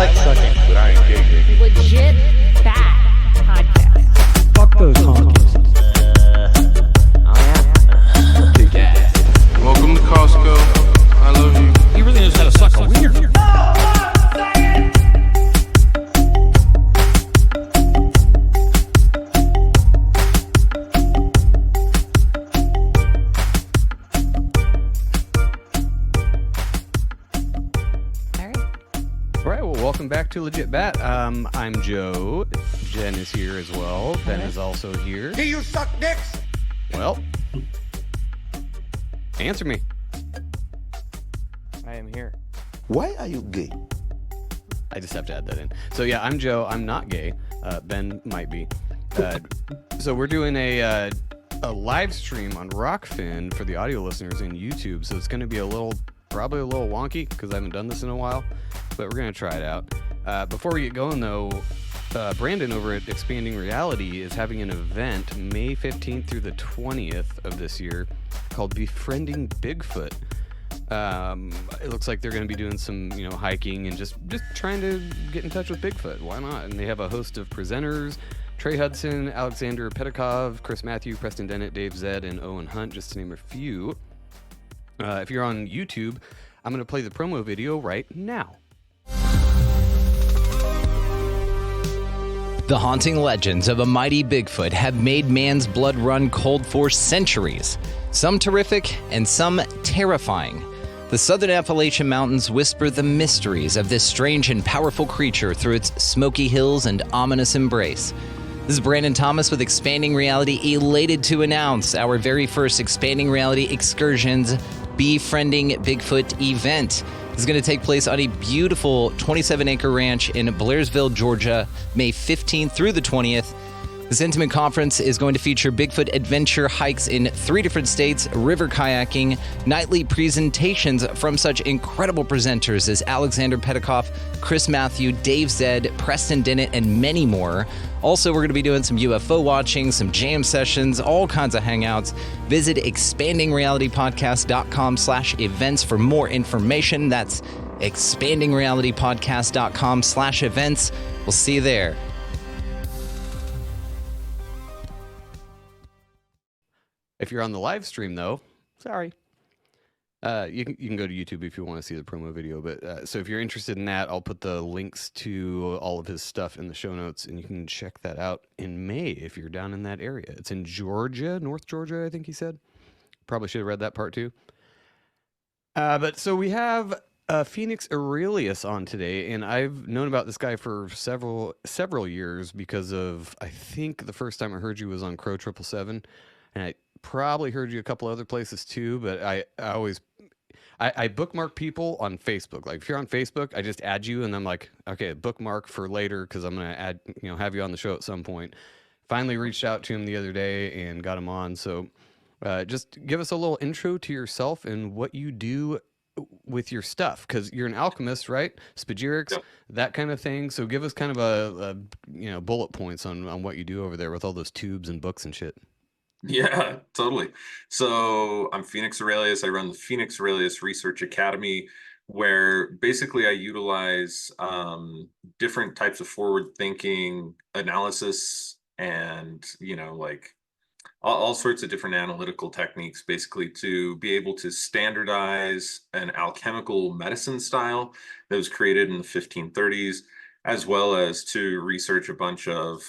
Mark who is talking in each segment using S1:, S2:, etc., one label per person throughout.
S1: like sucking.
S2: But I ain't gay.
S3: Legit bad podcast.
S1: Fuck those honkies.
S2: Welcome to Costco. I love you.
S4: He really knows how to suck a wiener.
S5: All right, well, welcome back to Legit Bat. I'm Joe. Jen is here as well. Ben is also here.
S2: Do you suck dicks?
S5: Well, answer me.
S1: I am here.
S2: Why are you gay?
S5: I just have to add that in. So yeah, I'm Joe. I'm not gay. Ben might be. So we're doing a live stream on Rockfin for the audio listeners in YouTube. So it's going to be probably a little wonky because I haven't done this in a while, but we're going to try it out. Before we get going though, Brandon over at Expanding Reality is having an event May 15th through the 20th of this year called Befriending Bigfoot. It looks like they're going to be doing some, hiking and just trying to get in touch with Bigfoot. Why not? And they have a host of presenters: Trey Hudson, Alexander Petikov, Chris Matthew, Preston Dennett, Dave Zed, and Owen Hunt, just to name a few. If you're on YouTube, I'm going to play the promo video right now.
S6: The haunting legends of a mighty Bigfoot have made man's blood run cold for centuries. Some terrific and some terrifying. The southern Appalachian Mountains whisper the mysteries of this strange and powerful creature through its smoky hills and ominous embrace. This is Brandon Thomas with Expanding Reality, elated to announce our very first Expanding Reality Excursions Befriending Bigfoot event. This is going to take place on a beautiful 27-acre ranch in Blairsville, Georgia, May 15th through the 20th. This intimate conference is going to feature Bigfoot adventure hikes in 3 different states, river kayaking, nightly presentations from such incredible presenters as Alexander Petikov, Chris Matthew, Dave Zed, Preston Dennett, and many more. Also, we're going to be doing some UFO watching, some jam sessions, all kinds of hangouts. Visit expandingrealitypodcast.com/events for more information. That's expandingrealitypodcast.com/events. We'll see you there.
S5: If you're on the live stream, though, sorry. You can go to YouTube if you want to see the promo video. But so if you're interested in that, I'll put the links to all of his stuff in the show notes, and you can check that out in May if you're down in that area. It's in Georgia, North Georgia, I think he said. Probably should have read that part too. But so we have Phoenix Aurelius on today, and I've known about this guy for several years because of, I think the first time I heard you was on Crow 777, and I probably heard you a couple other places too, but I bookmark people on Facebook. Like if you're on Facebook, I just add you and I'm like, okay, bookmark for later because I'm going to add, have you on the show at some point. Finally reached out to him the other day and got him on. So just give us a little intro to yourself and what you do with your stuff, because you're an alchemist, right? Spagyrics, yep. That kind of thing. So give us kind of a bullet points on what you do over there with all those tubes and books and shit.
S7: Yeah, totally. So I'm Phoenix Aurelius. I run the Phoenix Aurelius Research Academy, where basically I utilize different types of forward-thinking analysis and, like all sorts of different analytical techniques, basically to be able to standardize an alchemical medicine style that was created in the 1530s, as well as to research a bunch of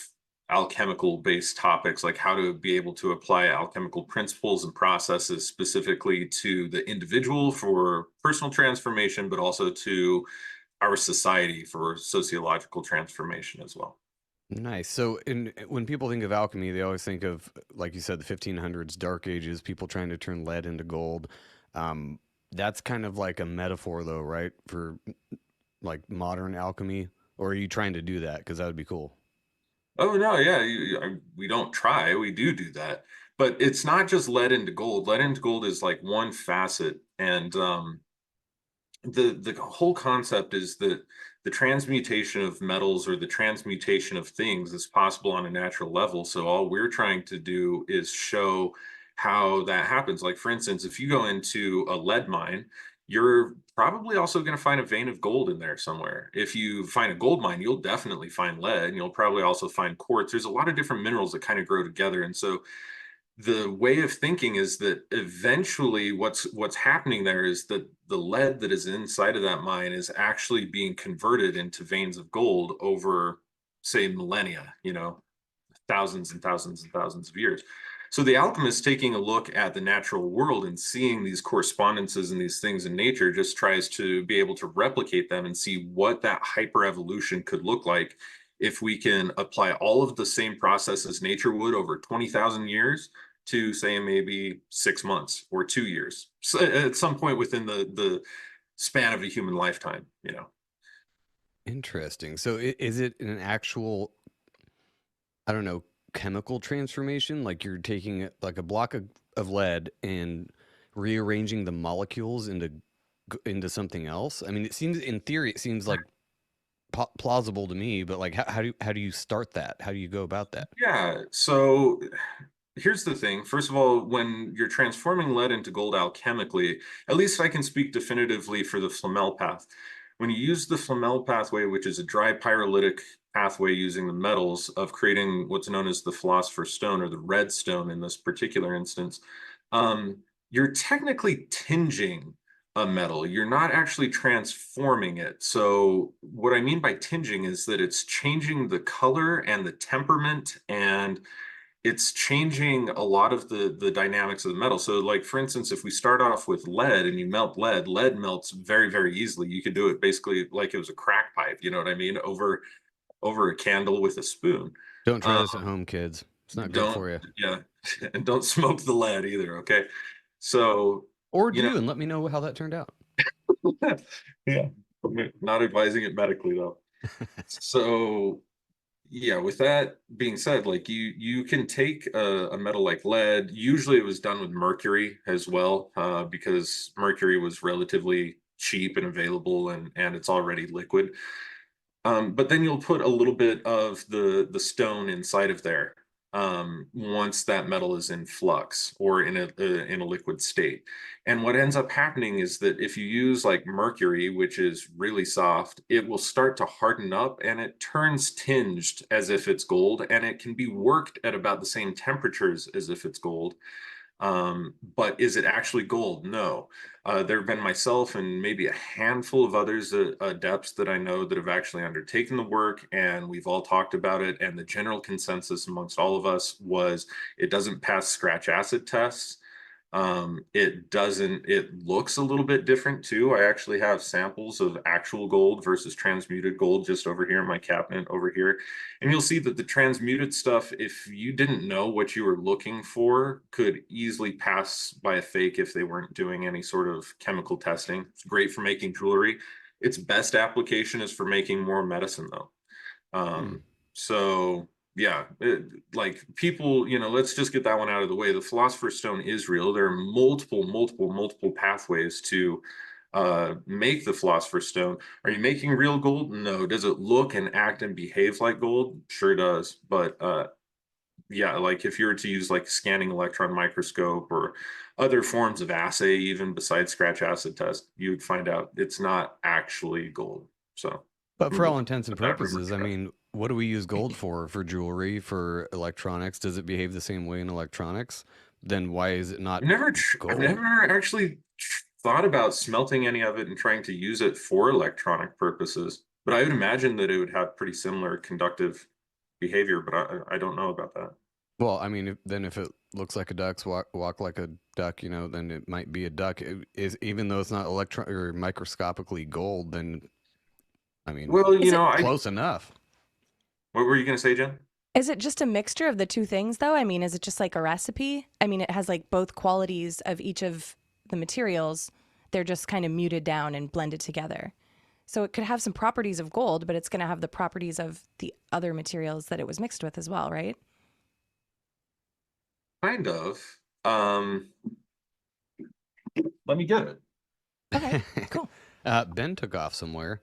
S7: alchemical based topics, like how to be able to apply alchemical principles and processes specifically to the individual for personal transformation, but also to our society for sociological transformation as well.
S5: Nice. So when people think of alchemy, they always think of, like you said, the 1500s, Dark Ages, people trying to turn lead into gold. That's kind of like a metaphor though, right? For like modern alchemy, or are you trying to do that? Because that would be cool.
S7: Oh, no, yeah, we don't try, we do that. But it's not just lead into gold. Lead into gold is like one facet. And the whole concept is that the transmutation of metals or the transmutation of things is possible on a natural level. So all we're trying to do is show how that happens. Like, for instance, if you go into a lead mine, you're probably also going to find a vein of gold in there somewhere. If you find a gold mine, you'll definitely find lead, and you'll probably also find quartz. There's a lot of different minerals that kind of grow together. And so the way of thinking is that eventually what's happening there is that the lead that is inside of that mine is actually being converted into veins of gold over, say, millennia, thousands and thousands and thousands of years. So the alchemist, taking a look at the natural world and seeing these correspondences and these things in nature, just tries to be able to replicate them and see what that hyper-evolution could look like if we can apply all of the same processes nature would over 20,000 years to, say, maybe 6 months or 2 years. So at some point within the span of a human lifetime,
S5: Interesting. So is it an actual, I don't know, chemical transformation? Like you're taking like a block of lead and rearranging the molecules into something else? I mean, it seems, in theory, it seems like plausible to me, but like how do you start that? How do you go about that?
S7: Yeah, so here's the thing. First of all, when you're transforming lead into gold alchemically, at least I can speak definitively for the Flamel path. When you use the Flamel pathway, which is a dry pyrolytic pathway using the metals of creating what's known as the Philosopher's Stone, or the red stone in this particular instance, you're technically tinging a metal. You're not actually transforming it. So what I mean by tinging is that it's changing the color and the temperament, and it's changing a lot of the dynamics of the metal. So like, for instance, if we start off with lead and you melt lead melts very, very easily. You could do it basically like it was a crack pipe, you know what I mean, over a candle with a spoon.
S5: Don't try this at home, kids. It's not good for you.
S7: Yeah. And don't smoke the lead either. Okay. So,
S5: Or do, and let me know how that turned out.
S7: yeah, not advising it medically though. So yeah, with that being said, like you can take a metal like lead. Usually it was done with mercury as well, because mercury was relatively cheap and available, and it's already liquid. But then you'll put a little bit of the stone inside of there, once that metal is in flux or in a liquid state. And what ends up happening is that if you use like mercury, which is really soft, it will start to harden up and it turns tinged as if it's gold, and it can be worked at about the same temperatures as if it's gold. But is it actually gold? No. There have been myself and maybe a handful of others, adepts that I know that have actually undertaken the work, and we've all talked about it. And the general consensus amongst all of us was it doesn't pass scratch acid tests. It looks a little bit different too. I actually have samples of actual gold versus transmuted gold just over here in my cabinet over here. And you'll see that the transmuted stuff, if you didn't know what you were looking for, could easily pass by a fake if they weren't doing any sort of chemical testing. It's great for making jewelry. Its best application is for making more medicine though. So yeah, like people, let's just get that one out of the way. The Philosopher's Stone is real. There are multiple pathways to make the Philosopher's Stone. Are you making real gold? No. Does it look and act and behave like gold? Sure does. But yeah, like if you were to use like scanning electron microscope or other forms of assay, even besides scratch acid test, you would find out it's not actually gold. So,
S5: but for all intents and purposes, I mean, what do we use gold for? For jewelry, for electronics? Does it behave the same way in electronics? Then why is it not gold?
S7: I've never actually thought about smelting any of it and trying to use it for electronic purposes, but I would imagine that it would have pretty similar conductive behavior, but I don't know about that.
S5: Well, I mean, if it looks like a duck's walk like a duck, then it might be a duck. It is, even though it's not or microscopically gold, then I mean,
S7: well,
S5: close enough.
S7: What were you going to say, Jen?
S1: Is it just a mixture of the two things, though? I mean, is it just like a recipe? I mean, it has like both qualities of each of the materials. They're just kind of muted down and blended together. So it could have some properties of gold, but it's going to have the properties of the other materials that it was mixed with as well, right?
S7: Kind of. Let me get it.
S1: Okay, cool.
S5: Ben took off somewhere.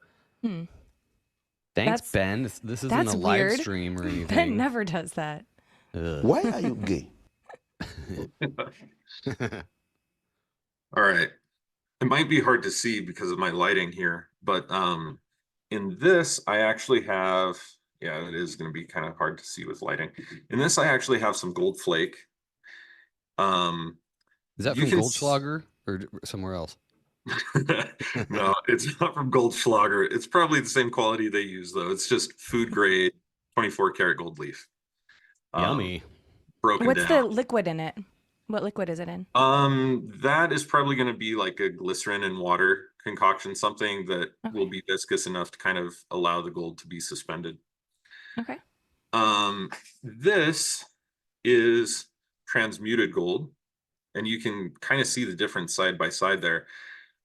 S5: Thanks, Ben. This isn't a live
S1: weird.
S5: stream or anything.
S1: Ben never does that.
S2: Why are you gay?
S7: All right. It might be hard to see because of my lighting here, but in this I actually have, yeah, it is going to be kind of hard to see with lighting. In this I actually have some gold flake. Um,
S5: Is that
S7: you
S5: from
S7: can
S5: Goldschlager or somewhere else?
S7: no, it's not from Goldschlager. It's probably the same quality they use though. It's just food grade 24 karat gold leaf. Um,
S5: Yummy.
S7: broken
S1: What's
S7: down.
S1: the liquid in it? What liquid is it in?
S7: That is probably going to be like a glycerin and water concoction, something that will
S1: Okay.
S7: be viscous enough to kind of allow the gold to be suspended.
S1: Okay.
S7: This is transmuted gold, and you can kind of see the difference side by side there.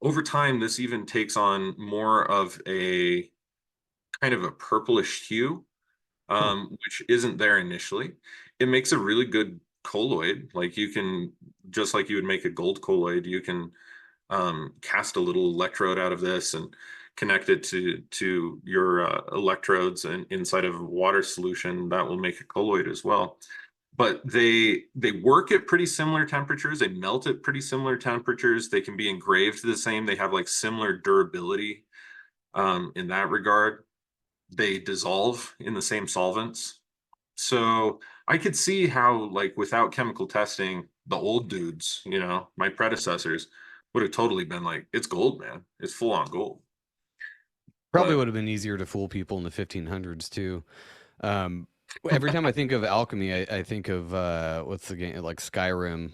S7: Over time, this even takes on more of a kind of a purplish hue, which isn't there initially. It makes a really good colloid. Like you can, just like you would make a gold colloid, you can cast a little electrode out of this and connect it to your electrodes and inside of a water solution that will make a colloid as well. But they work at pretty similar temperatures. They melt at pretty similar temperatures. They can be engraved the same. They have like similar durability in that regard. They dissolve in the same solvents. So I could see how, like, without chemical testing, the old dudes, my predecessors, would have totally been like, it's gold, man. It's full on gold.
S5: Probably
S7: But
S5: would have been easier to fool people in the 1500s too. Every time I think of alchemy, I think of what's the game like Skyrim.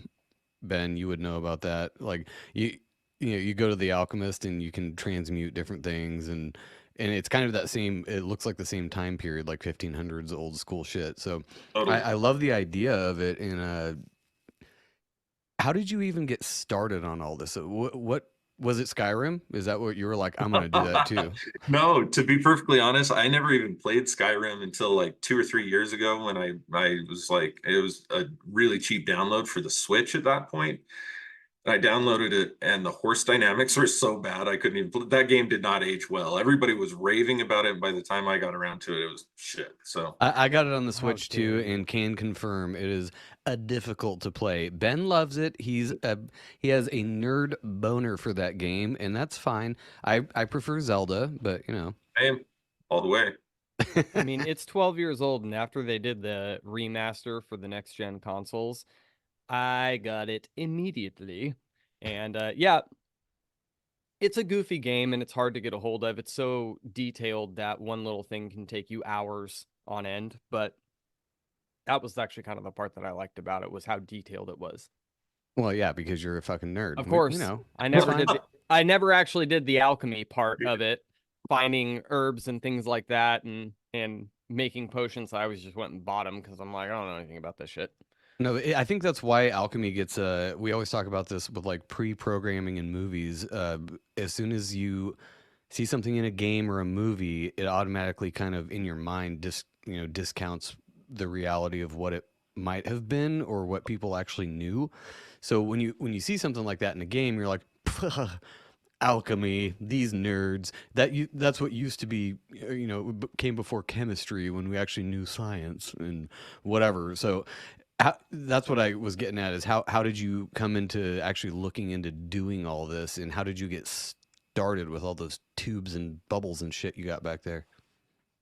S5: Ben, you would know about that. Like you go to the alchemist and you can transmute different things and it's kind of that same. It looks like the same time period, like 1500s old school shit. So
S7: totally.
S5: I love the idea of it. And how did you even get started on all this? What was it? Skyrim? Is that what you were like? I'm gonna do that too.
S7: No, to be perfectly honest, I never even played Skyrim until like 2 or 3 years ago when I was like, it was a really cheap download for the Switch at that point. I downloaded it and the horse dynamics were so bad I couldn't even that game did not age well. Everybody was raving about it. By the time I got around to it, it was shit. So
S5: I got it on the
S4: How
S5: Switch
S4: dare
S5: too,
S4: you.
S5: and can confirm it is a difficult to play. Ben loves it. He has a nerd boner for that game, and that's fine. I prefer Zelda, but
S7: I am all the way.
S4: I mean, it's 12 years old, and after they did the remaster for the next gen consoles, I got it immediately. And yeah, it's a goofy game and it's hard to get a hold of. It's so detailed that one little thing can take you hours on end, but that was actually kind of the part that I liked about it was how detailed it was.
S5: Well, yeah, because you're a fucking nerd.
S4: Of course, I never did. I never actually did the alchemy part of it, finding herbs and things like that, and making potions. I always just went and bought them because I'm like, I don't know anything about this shit.
S5: No, I think that's why alchemy gets. We always talk about this with like pre-programming in movies. As soon as you see something in a game or a movie, it automatically kind of in your mind discounts the reality of what it might have been or what people actually knew. So when you see something like that in a game, you're like, alchemy, these nerds. That's what used to be, came before chemistry when we actually knew science and whatever. So that's what I was getting at is how did you come into actually looking into doing all this, and how did you get started with all those tubes and bubbles and shit you got back there?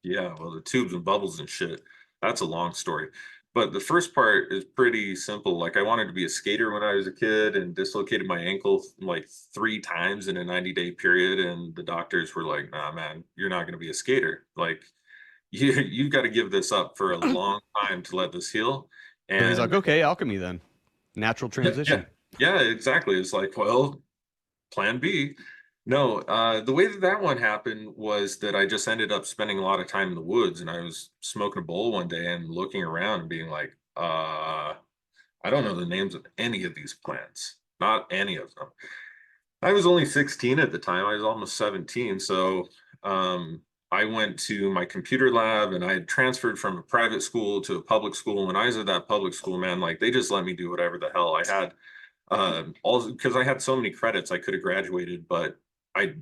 S7: Yeah, well, the tubes and bubbles and shit, that's a long story. But the first part is pretty simple. Like I wanted to be a skater when I was a kid and dislocated my ankle like 3 times in a 90-day period. And the doctors were like, nah, man, you're not going to be a skater. Like you've got to give this up for a long time to let this heal.
S5: So he's like,
S7: And
S5: okay, alchemy then. Natural transition.
S7: yeah, exactly. It's like, well, plan B. No, the way that one happened was that I just ended up spending a lot of time in the woods, and I was smoking a bowl one day and looking around and being like, I don't know the names of any of these plants, not any of them. I was only 16 at the time. I was almost 17. So I went to my computer lab and I had transferred from a private school to a public school. When I was at that public school, man, like they just let me do whatever the hell I had. Also because I had so many credits, I could have graduated, but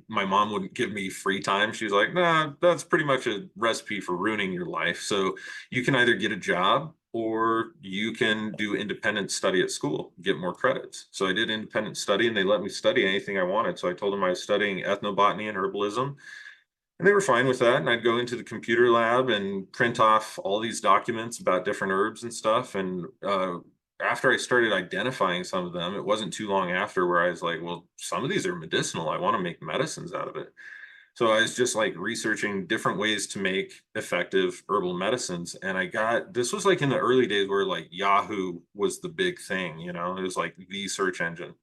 S7: my mom wouldn't give me free time. She was like, nah, that's pretty much a recipe for ruining your life. So you can either get a job or you can do independent study at school, get more credits. So I did independent study, and they let me study anything I wanted. So I told them I was studying ethnobotany and herbalism, and they were fine with that. And I'd go into the computer lab and print off all these documents about different herbs and stuff. And after I started identifying some of them, it wasn't too long after where I was like, well, some of these are medicinal. I want to make medicines out of it. So I was just like researching different ways to make effective herbal medicines. And this was like in the early days where like Yahoo was the big thing, it was like the search engine.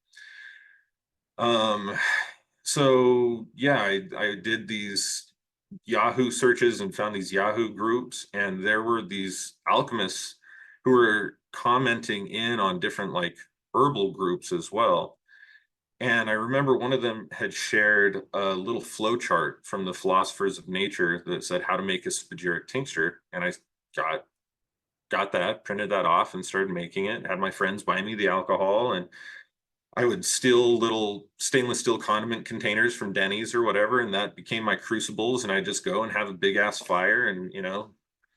S7: So yeah, I did these Yahoo searches and found these Yahoo groups, and there were these alchemists who were commenting in on different like herbal groups as well. And I remember one of them had shared a little flow chart from the Philosophers of Nature that said how to make a spagyric tincture. And I got that, printed that off, and started making it. Had my friends buy me the alcohol, and I would steal little stainless steel condiment containers from Denny's or whatever, and that became my crucibles. And I just go and have a big ass fire, and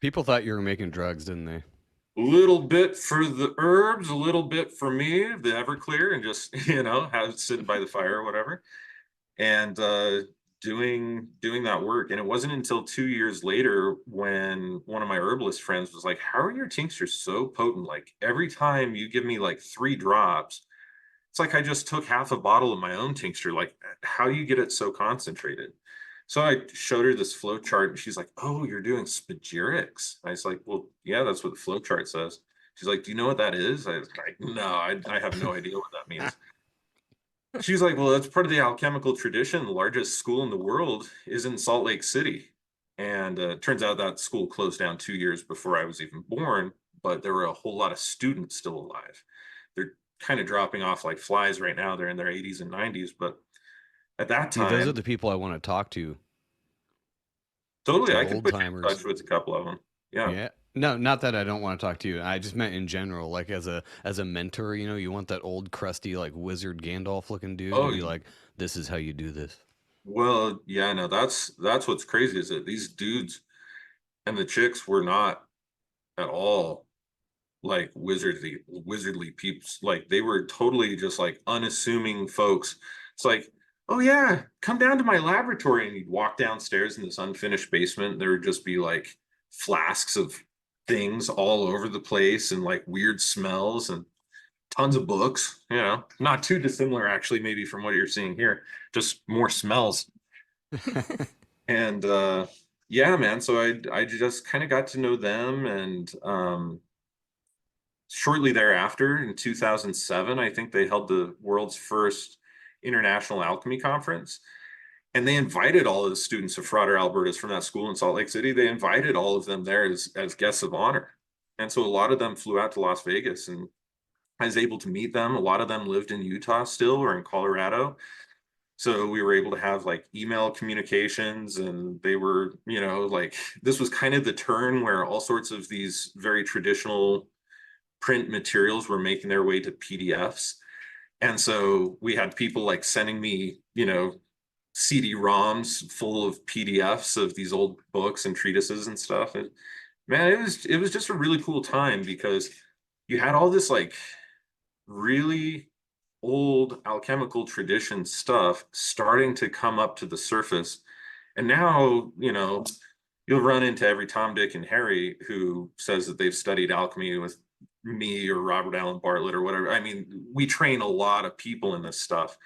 S5: People thought you were making drugs, didn't they?
S7: a little bit for the herbs, a little bit for me, the Everclear, and just have it sit by the fire or whatever, and doing that work. And it wasn't until 2 years later when one of my herbalist friends was like, "How are your tinctures so potent? Like every time you give me like 3 drops, it's like I just took half a bottle of my own tincture. Like, how do you get it so concentrated?" So I showed her this flow chart, and she's like, "Oh, you're doing spagyrics." I was like, "Well, yeah, that's what the flow chart says." She's like, "Do you know what that is?" I was like, "No, I have no idea what that means." She's like, "Well, that's part of the alchemical tradition. The largest school in the world is in Salt Lake City." And turns out that school closed down 2 years before I was even born, but there were a whole lot of students still alive. They're kind of dropping off like flies right now. They're in their 80s and 90s, but at that
S5: See, those are
S7: time,
S5: the people I want to talk to.
S7: totally,
S5: The
S7: I could
S5: old
S7: put you in
S5: timers.
S7: touch with a couple of them. Yeah.
S5: Yeah. No, not that I don't want to talk to you. I just meant in general, like as a mentor, you want that old crusty like wizard Gandalf looking dude
S7: Oh,
S5: to be like, "This is how you do this."
S7: well, yeah, no, that's what's crazy is that these dudes and the chicks were not at all like wizardly peeps. Like they were totally just like unassuming folks. It's like, "Oh yeah, come down to my laboratory," and you'd walk downstairs in this unfinished basement. There would just be like flasks of things all over the place, and like weird smells, and tons of books, not too dissimilar actually, maybe from what you're seeing here, just more smells. And yeah, man, so I just kind of got to know them. And shortly thereafter in 2007, I think they held the world's first international alchemy conference, and they invited all of the students of Frater Albertus from that school in Salt Lake City. They invited all of them there as guests of honor. And so a lot of them flew out to Las Vegas, and I was able to meet them. A lot of them lived in Utah still, or in Colorado. So we were able to have like email communications, and they were, like this was kind of the turn where all sorts of these very traditional print materials were making their way to PDFs. And so we had people like sending me, CD-ROMs full of PDFs of these old books and treatises and stuff. And man, it was just a really cool time, because you had all this like really old alchemical tradition stuff starting to come up to the surface. And now, you'll run into every Tom, Dick, and Harry who says that they've studied alchemy with me or Robert Allen Bartlett or whatever. I mean, we train a lot of people in this stuff.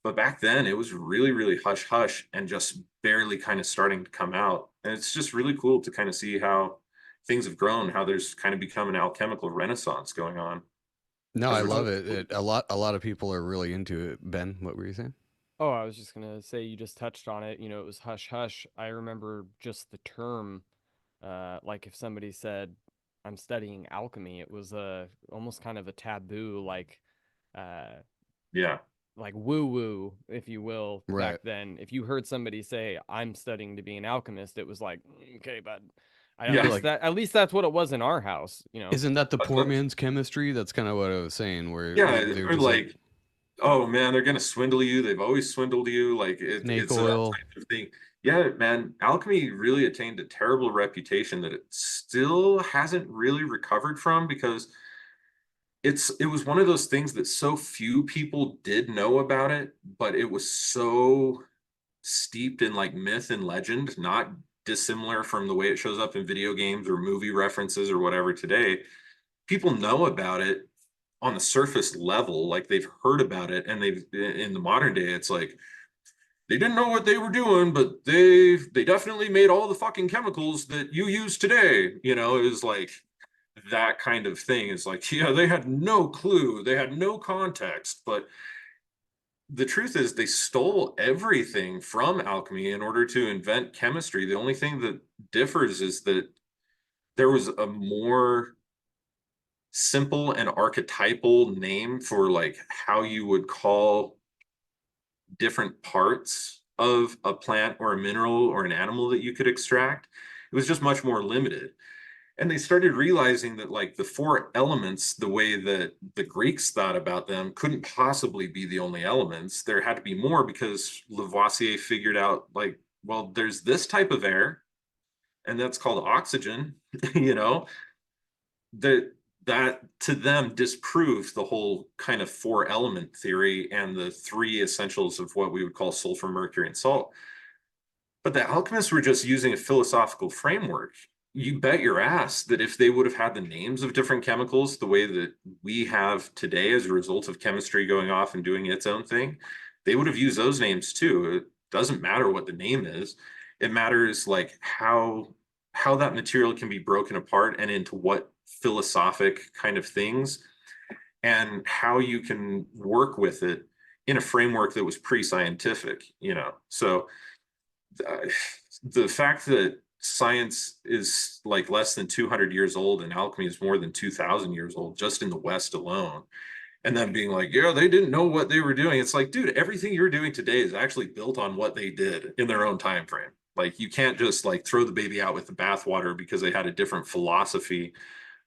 S7: But back then it was really, really hush hush and just barely kind of starting to come out. And it's just really cool to kind of see how things have grown, how there's kind of become an alchemical renaissance going on.
S5: No, I love it. A lot of people are really into it. Ben, what were you saying?
S4: Oh, I was just gonna say you just touched on it. It was hush hush. I remember just the term, like if somebody said, "I'm studying alchemy," it was almost kind of a taboo, like,
S7: Yeah.
S4: like woo woo, if you will.
S5: Right.
S4: Back then, if you heard somebody say, "I'm studying to be an alchemist," it was like, okay, but at least that's what it was in our house.
S5: Isn't that the poor man's chemistry? That's kind of what I was saying. Where
S7: they were like, "Oh man, they're gonna swindle you. They've always swindled you." Like
S5: snake
S7: it's
S5: oil.
S7: that type of thing. Yeah, man, alchemy really attained a terrible reputation that it still hasn't really recovered from, because it was one of those things that so few people did know about it, but it was so steeped in like myth and legend, not dissimilar from the way it shows up in video games or movie references or whatever today. People know about it on the surface level, like they've heard about it, and they've in the modern day, it's like they didn't know what they were doing, but they definitely made all the fucking chemicals that you use today. You know, it was like that kind of thing. It's like, yeah, they had no clue, they had no context, but the truth is they stole everything from alchemy in order to invent chemistry. The only thing that differs is that there was a more simple and archetypal name for like how you would call different parts of a plant or a mineral or an animal that you could extract. It was just much more limited. And they started realizing that like the four elements, the way that the Greeks thought about them, couldn't possibly be the only elements. There had to be more, because Lavoisier figured out like, well, there's this type of air, and that's called oxygen. You know, that that to them disproves the whole kind of four element theory and the three essentials of what we would call sulfur, mercury, and salt. But the alchemists were just using a philosophical framework. You bet your ass that if they would have had the names of different chemicals the way that we have today as a result of chemistry going off and doing its own thing, they would have used those names too. It doesn't matter what the name is. It matters like how that material can be broken apart and into what philosophic kind of things, and how you can work with it in a framework that was pre-scientific, you know. So the fact that science is like less than 200 years old and alchemy is more than 2000 years old just in the West alone, and then being like, yeah, they didn't know what they were doing. It's like, dude, everything you're doing today is actually built on what they did in their own time frame. Like, you can't just like throw the baby out with the bathwater because they had a different philosophy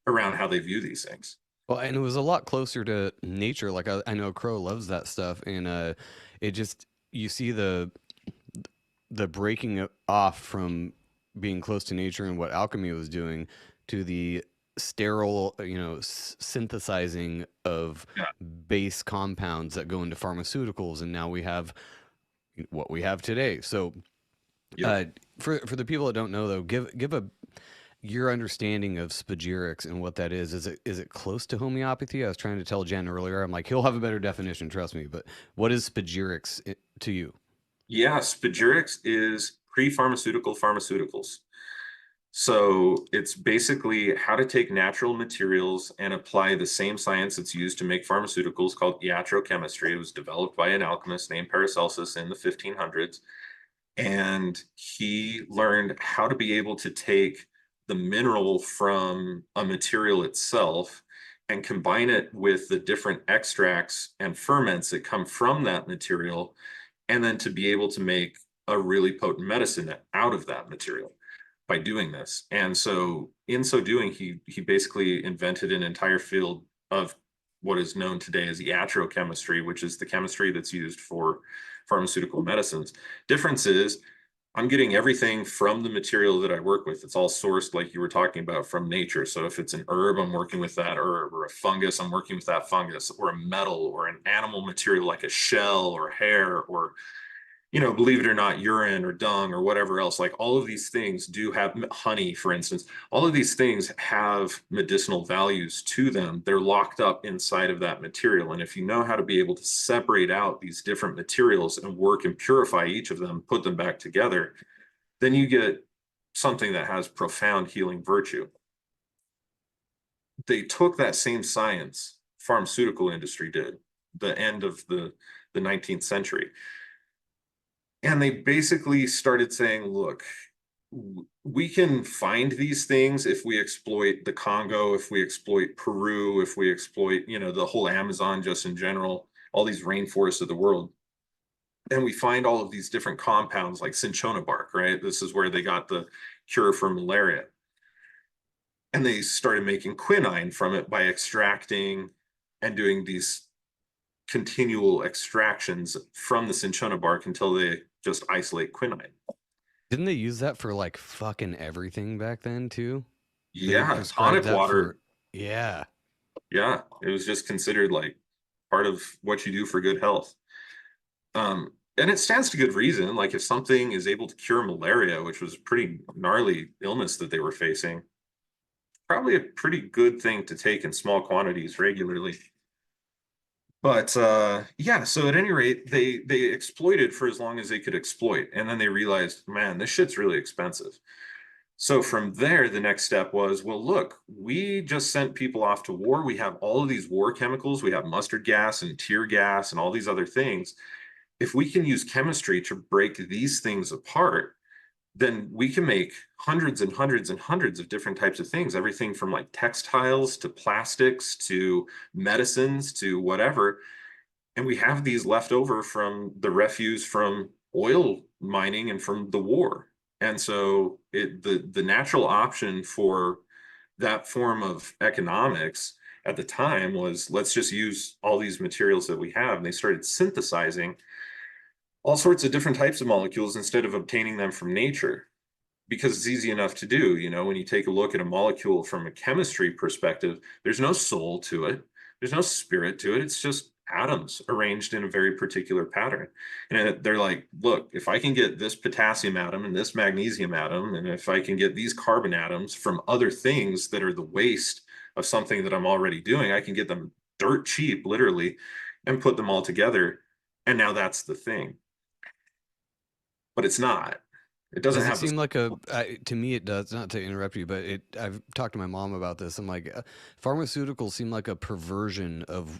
S7: around how they view these things.
S5: Well, and it was a lot closer to nature. Like I know Crow loves that stuff, and it just you see the breaking off from being close to nature and what alchemy was doing to the sterile, synthesizing of
S7: Yeah.
S5: base compounds that go into pharmaceuticals, and now we have what we have today. So,
S7: Yeah.
S5: for the people that don't know, though, give your understanding of spagyrics and what that is. Is it close to homeopathy? I was trying to tell Jen earlier. I'm like, he'll have a better definition, trust me. But what is spagyrics to you?
S7: Yeah, spagyrics is pre-pharmaceutical pharmaceuticals. So it's basically how to take natural materials and apply the same science that's used to make pharmaceuticals, called iatrochemistry. It was developed by an alchemist named Paracelsus in the 1500s. And he learned how to be able to take the mineral from a material itself and combine it with the different extracts and ferments that come from that material, and then to be able to make a really potent medicine out of that material by doing this. And so in so doing, he basically invented an entire field of what is known today as iatrochemistry, which is the chemistry that's used for pharmaceutical medicines. Difference is I'm getting everything from the material that I work with. It's all sourced, like you were talking about, from nature. So if it's an herb, I'm working with that herb, or a fungus, I'm working with that fungus, or a metal, or an animal material like a shell or hair, or, believe it or not, urine or dung or whatever else. Like, all of these things do have honey, for instance. All of these things have medicinal values to them. They're locked up inside of that material. And if you know how to be able to separate out these different materials and work and purify each of them, put them back together, then you get something that has profound healing virtue. They took that same science, pharmaceutical industry did, the end of the 19th century. And they basically started saying, look, we can find these things if we exploit the Congo, if we exploit Peru, if we exploit, the whole Amazon just in general, all these rainforests of the world. And we find all of these different compounds like cinchona bark, right? This is where they got the cure for malaria. And they started making quinine from it by extracting and doing these continual extractions from the cinchona bark until they just isolate quinine.
S5: Didn't they use that for like fucking everything back then too? They
S7: Yeah,
S5: prescribed
S7: tonic
S5: that
S7: water.
S5: for, yeah.
S7: Yeah, it was just considered like part of what you do for good health. And it stands to good reason. Like if something is able to cure malaria, which was a pretty gnarly illness that they were facing, probably a pretty good thing to take in small quantities regularly. But yeah, so at any rate, they exploited for as long as they could exploit, and then they realized, man, this shit's really expensive. So from there, the next step was, well, look, we just sent people off to war. We have all of these war chemicals. We have mustard gas and tear gas and all these other things. If we can use chemistry to break these things apart, then we can make hundreds and hundreds and hundreds of different types of things, everything from like textiles to plastics to medicines to whatever. And we have these left over from the refuse from oil mining and from the war. And so the natural option for that form of economics at the time was, let's just use all these materials that we have. And they started synthesizing all sorts of different types of molecules instead of obtaining them from nature, because it's easy enough to do. You know, when you take a look at a molecule from a chemistry perspective, there's no soul to it, there's no spirit to it. It's just atoms arranged in a very particular pattern. And they're like, look, if I can get this potassium atom and this magnesium atom, and if I can get these carbon atoms from other things that are the waste of something that I'm already doing, I can get them dirt cheap, literally, and put them all together. And now that's the thing. But it's not. It doesn't
S5: Does it
S7: have
S5: seem
S7: this.
S5: like to me it does, not to interrupt you, but I've talked to my mom about this. I'm like, pharmaceuticals seem like a perversion of,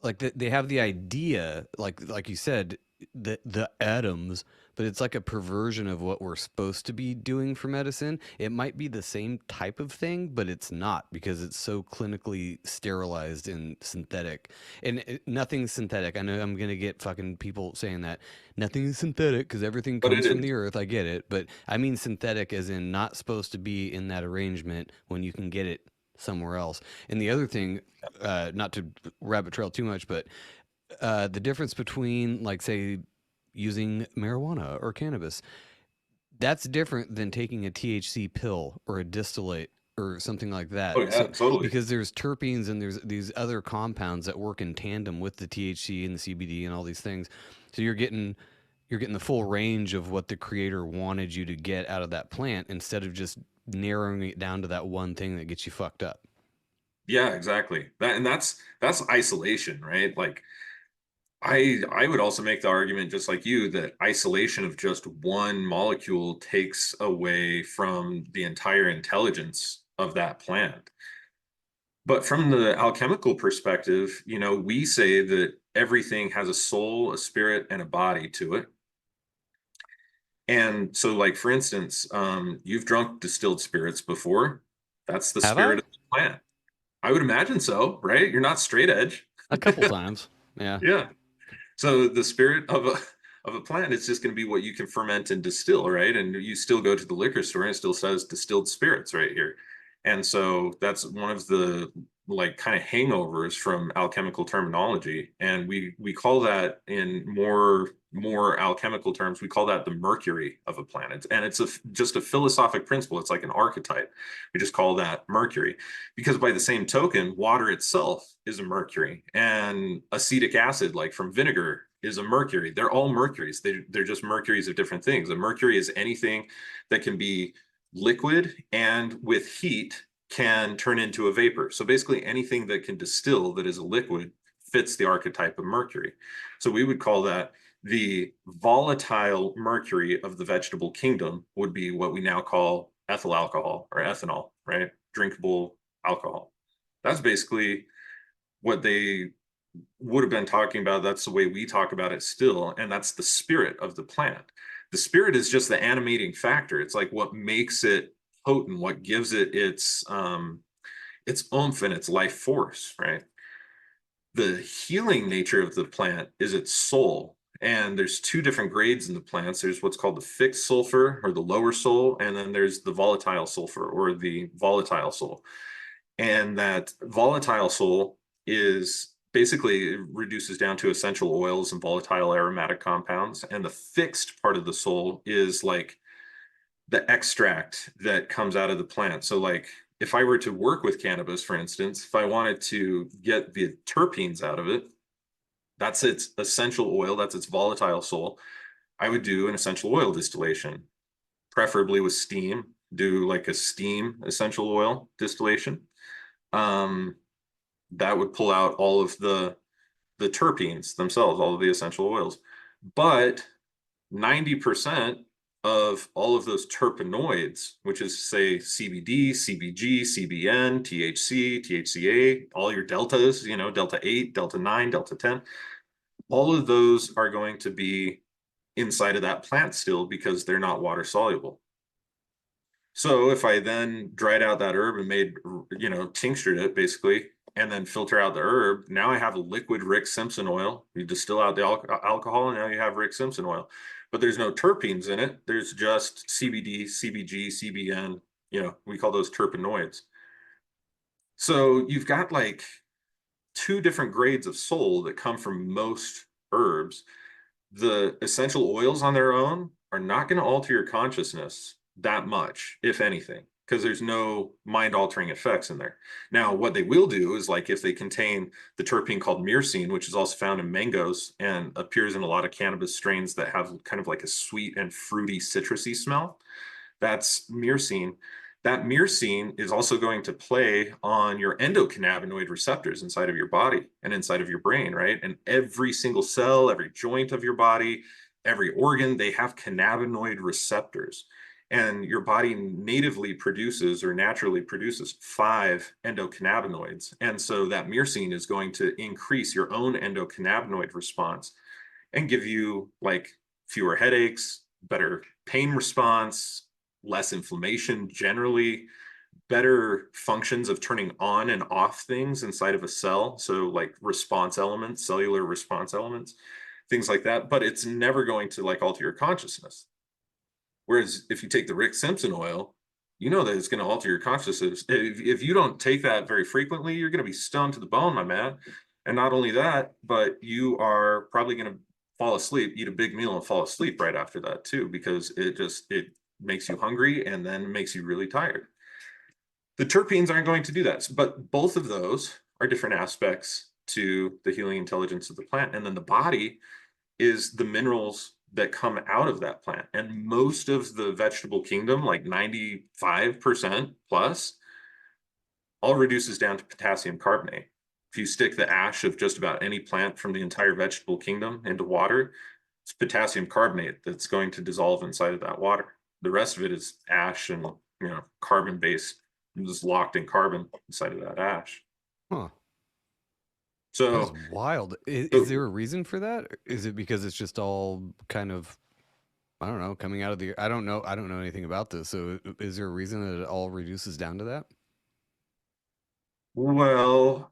S5: like they have the idea, like you said, the atoms, but it's like a perversion of what we're supposed to be doing for medicine. It might be the same type of thing, but it's not, because it's so clinically sterilized and synthetic. And nothing's synthetic. I know I'm gonna get fucking people saying that nothing is synthetic because everything
S7: But it
S5: comes from
S7: is.
S5: the earth. I get it, but I mean synthetic as in not supposed to be in that arrangement when you can get it somewhere else. And the other thing, not to rabbit trail too much, but the difference between, like, say, using marijuana or cannabis, that's different than taking a THC pill or a distillate or something like that.
S7: Oh yeah,
S5: So
S7: totally.
S5: because there's terpenes and there's these other compounds that work in tandem with the THC and the CBD and all these things. So you're getting the full range of what the creator wanted you to get out of that plant, instead of just narrowing it down to that one thing that gets you fucked up.
S7: Yeah, exactly. That's isolation, right? Like I would also make the argument, just like you, that isolation of just one molecule takes away from the entire intelligence of that plant. But from the alchemical perspective, you know, we say that everything has a soul, a spirit, and a body to it. And so, like for instance, you've drunk distilled spirits before. That's the
S5: Have
S7: spirit
S5: I?
S7: of the plant. I would imagine so, right? You're not straight edge.
S5: A couple times. Yeah.
S7: Yeah. So the spirit of a plant is just going to be what you can ferment and distill, right? And you still go to the liquor store and it still says distilled spirits right here. And so that's one of the like kind of hangovers from alchemical terminology. And we call that, in more alchemical terms, we call that the mercury of a planet. And it's just a philosophic principle. It's like an archetype. We just call that mercury, because by the same token, water itself is a mercury, and acetic acid, like from vinegar, is a mercury. They're all mercuries. They're just mercuries of different things. A mercury is anything that can be liquid and with heat can turn into a vapor. So basically anything that can distill that is a liquid fits the archetype of mercury. So we would call that the volatile mercury of the vegetable kingdom, would be what we now call ethyl alcohol or ethanol, right? Drinkable alcohol. That's basically what they would have been talking about. That's the way we talk about it still. And that's the spirit of the plant. The spirit is just the animating factor. It's like what makes it potent, what gives it its oomph and its life force, right? The healing nature of the plant is its soul. And there's two different grades in the plants. There's what's called the fixed sulfur, or the lower soul, and then there's the volatile sulfur, or the volatile soul. And that volatile soul is basically, it reduces down to essential oils and volatile aromatic compounds. And the fixed part of the soul is like the extract that comes out of the plant. So like if I were to work with cannabis, for instance, if I wanted to get the terpenes out of it, that's its essential oil, that's its volatile soul, I would do an essential oil distillation, preferably with steam, do like a steam essential oil distillation. That would pull out all of the terpenes themselves, all of the essential oils. But 90% of all of those terpenoids, which is say CBD, CBG, CBN, THC, THCA, all your deltas, you know, delta 8, delta 9, delta 10, all of those are going to be inside of that plant still because they're not water soluble. So if I then dried out that herb and made, you know, tinctured it basically, and then filter out the herb, now I have a liquid Rick Simpson oil. You distill out the alcohol, and now you have Rick Simpson oil. But there's no terpenes in it. There's just CBD, CBG, CBN. You know, we call those terpenoids. So you've got like 2 different grades of soul that come from most herbs. The essential oils on their own are not going to alter your consciousness that much, if anything, because there's no mind altering effects in there. Now, what they will do is like if they contain the terpene called myrcene, which is also found in mangoes and appears in a lot of cannabis strains that have kind of like a sweet and fruity citrusy smell, that's myrcene. That myrcene is also going to play on your endocannabinoid receptors inside of your body and inside of your brain, right? And every single cell, every joint of your body, every organ, they have cannabinoid receptors. And your body natively produces or naturally produces 5 endocannabinoids. And so that myrcene is going to increase your own endocannabinoid response and give you like fewer headaches, better pain response, less inflammation generally, better functions of turning on and off things inside of a cell. So like response elements, cellular response elements, things like that. But it's never going to like alter your consciousness. Whereas if you take the Rick Simpson oil, you know that it's going to alter your consciousness. If you don't take that very frequently, you're going to be stoned to the bone, my man. And not only that, but you are probably going to fall asleep, eat a big meal and fall asleep right after that too, because it makes you hungry and then makes you really tired. The terpenes aren't going to do that, but both of those are different aspects to the healing intelligence of the plant. And then the body is the minerals that come out of that plant. And most of the vegetable kingdom, like 95% plus, all reduces down to potassium carbonate. If you stick the ash of just about any plant from the entire vegetable kingdom into water, it's potassium carbonate that's going to dissolve inside of that water. The rest of it is ash and, you know, carbon based, just locked in carbon inside of that ash.
S5: Huh.
S7: So
S5: That's wild. Is there a reason for that? Is it because it's just all kind of, I don't know, coming out of the, I don't know anything about this. So is there a reason that it all reduces down to that?
S7: well,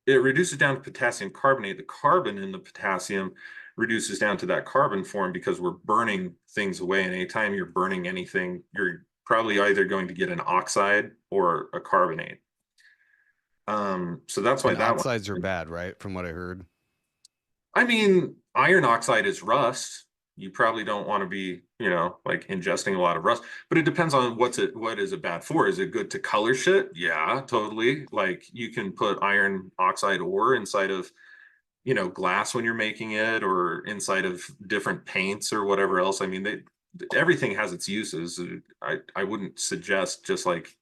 S7: it reduces down to potassium carbonate. The carbon in the potassium reduces down to that carbon form because we're burning things away. And anytime you're burning anything, you're probably either going to get an oxide or a carbonate. So that's why
S5: And
S7: that
S5: oxides
S7: one.
S5: are bad, right? From what I heard.
S7: I mean, iron oxide is rust. You probably don't want to be, you know, like ingesting a lot of rust, but it depends on what is it bad for? Is it good to color shit? Yeah, totally. Like you can put iron oxide ore inside of, you know, glass when you're making it or inside of different paints or whatever else. I mean, everything has its uses. I wouldn't suggest just like